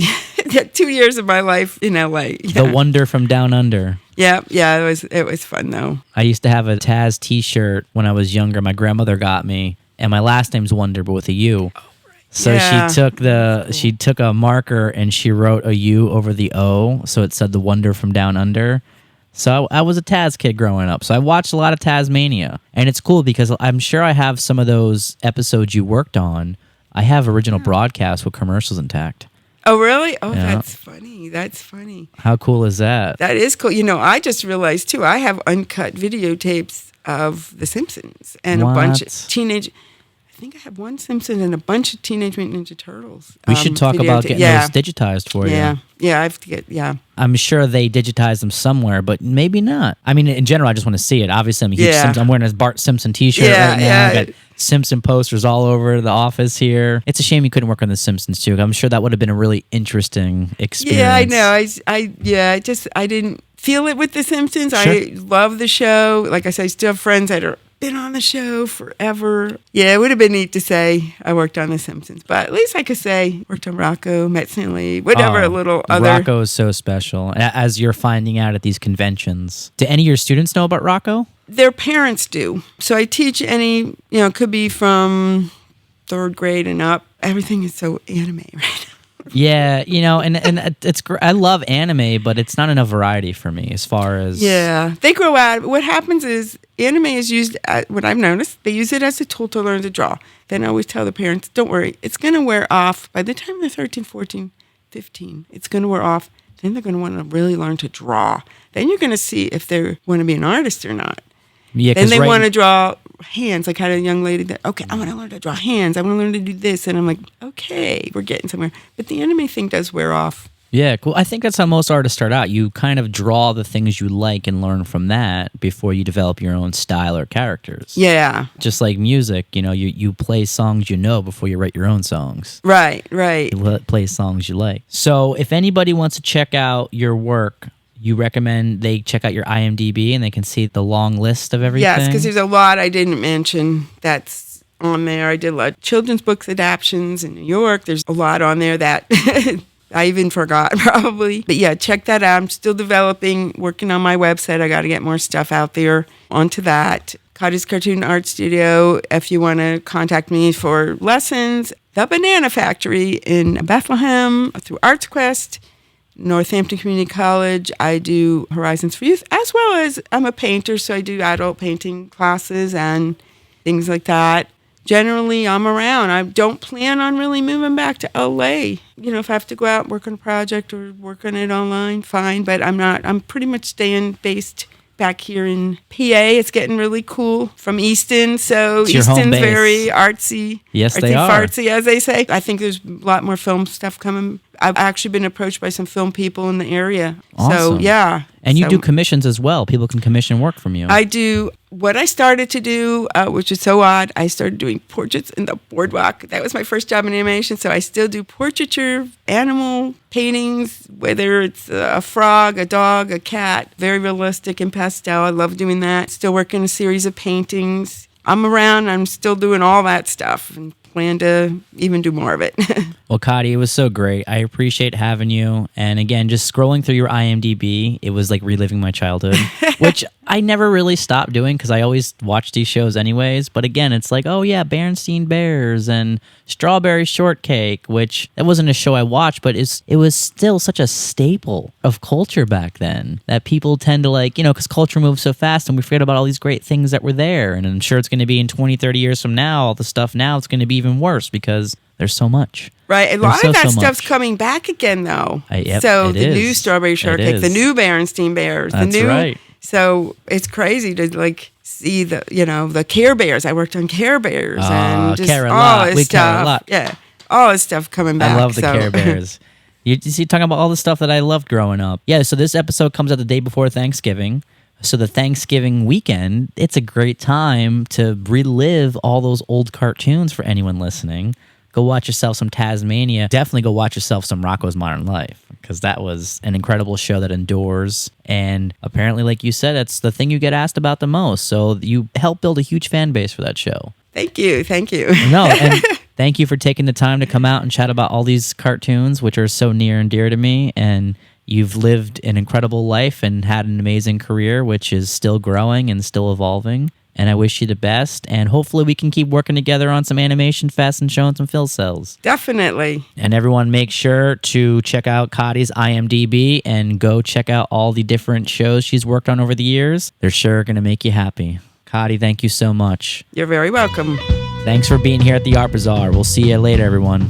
2 years of my life in LA. Yeah. The Wonder from Down Under. Yeah, it was fun though. I used to have a Taz t-shirt when I was younger. My grandmother got me, and my last name's Wonder, but with a U. So Yeah. she took a marker and she wrote a U over the O, so it said The Wonder from Down Under. So I was a Taz kid growing up. So I watched a lot of Tasmania. And it's cool because I'm sure I have some of those episodes you worked on. I have original broadcasts with commercials intact. Oh, really? Oh, Yeah. that's funny. That's funny. How cool is that? That is cool. You know, I just realized too, I have uncut videotapes of The Simpsons and a bunch of What? I think I have one Simpson and a bunch of Teenage Mutant Ninja Turtles. We should talk about getting those digitized for you. Yeah, I have to get, yeah. I'm sure they digitized them somewhere, but maybe not. I mean, in general, I just want to see it. Obviously, I'm a huge Yeah. I'm wearing a Bart Simpson t-shirt right now. I got Simpson posters all over the office here. It's a shame you couldn't work on The Simpsons, too. I'm sure that would have been a really interesting experience. Yeah, I know. I didn't feel it with The Simpsons. Sure. I love the show. Like I said, I still have friends that are been on the show forever. Yeah, it would have been neat to say I worked on The Simpsons, but at least I could say worked on Rocko, Met Stanley, whatever. Oh, A little other. Rocko is so special, as you're finding out at these conventions. Do any of your students know about Rocko? Their parents do. So I teach any, it could be from 3rd grade and up. Everything is so anime right now. Yeah, and it's I love anime, but it's not enough variety for me as far as They grow out. What happens is anime is used, what I've noticed, they use it as a tool to learn to draw. Then I always tell the parents, don't worry, it's going to wear off. By the time they're 13, 14, 15, it's going to wear off. Then they're going to want to really learn to draw. Then you're going to see if they want to be an artist or not. Yeah, then they want to draw hands. Like I had a young lady that, okay, I want to learn to draw hands. I want to learn to do this. And I'm like, okay, we're getting somewhere. But the anime thing does wear off. Yeah, cool. I think that's how most artists start out. You kind of draw the things you like and learn from that before you develop your own style or characters. Yeah. Just like music, you play songs before you write your own songs. Right. You play songs you like. So if anybody wants to check out your work, you recommend they check out your IMDb and they can see the long list of everything? Yes, because there's a lot I didn't mention that's on there. I did a lot of children's books adaptions in New York. There's a lot on there that I even forgot probably. But yeah, check that out. I'm still developing, working on my website. I got to get more stuff out there onto that. Cotty's Cartoon Art Studio, if you want to contact me for lessons. The Banana Factory in Bethlehem through Arts Quest. Northampton Community College, I do Horizons for Youth, as well as I'm a painter, so I do adult painting classes and things like that. Generally, I'm around. I don't plan on really moving back to LA. If I have to go out and work on a project or work on it online, fine, but I'm not. I'm pretty much staying based back here in PA. It's getting really cool from Easton, so It's your home Easton's base. very artsy. Yes, artsy they are. fartsy, as they say. I think there's a lot more film stuff coming. I've actually been approached by some film people in the area. Awesome. So, yeah. And you So do commissions as well. People can commission work from you. I do. What I started to do, which is so odd, I started doing portraits in the boardwalk. That was my first job in animation, so I still do portraiture, animal paintings, whether it's a frog, a dog, a cat, very realistic in pastel. I love doing that. Still working a series of paintings. I'm around. I'm still doing all that stuff and plan to even do more of it. Well, Cotty, it was so great. I appreciate having you. And again, just scrolling through your IMDb, it was like reliving my childhood, which I never really stopped doing because I always watch these shows anyways. But again, it's like, oh yeah, Berenstain Bears and Strawberry Shortcake, which that wasn't a show I watched, but it was still such a staple of culture back then that people tend to because culture moves so fast and we forget about all these great things that were there. And I'm sure it's going to be in 20, 30 years from now, all the stuff now, it's going to be even worse because there's so much. Right. A lot of that so stuff's much. coming back again, though. Yep, so it the new is. Strawberry Shortcake, the new Berenstain Bears, That's the new. right. So it's crazy to see the Care Bears. I worked on Care Bears and just care a all lot. this We stuff. care a lot. Yeah, all this stuff coming back. I love the so. Care Bears. You see, talking about all the stuff that I loved growing up. Yeah, so this episode comes out the day before Thanksgiving. So the Thanksgiving weekend, it's a great time to relive all those old cartoons for anyone listening. go watch yourself some Tasmania. Definitely go watch yourself some Rocko's Modern Life, because that was an incredible show that endures. And apparently, like you said, it's the thing you get asked about the most. So you help build a huge fan base for that show. Thank you. Thank you. No, and thank you for taking the time to come out and chat about all these cartoons, which are so near and dear to me. And you've lived an incredible life and had an amazing career, which is still growing and still evolving. And I wish you the best. And hopefully we can keep working together on some animation fest and showing some fill cells. Definitely. And everyone make sure to check out Cotty's IMDb and go check out all the different shows she's worked on over the years. They're sure going to make you happy. Cotty, thank you so much. You're very welcome. Thanks for being here at the Art Bazaar. We'll see you later, everyone.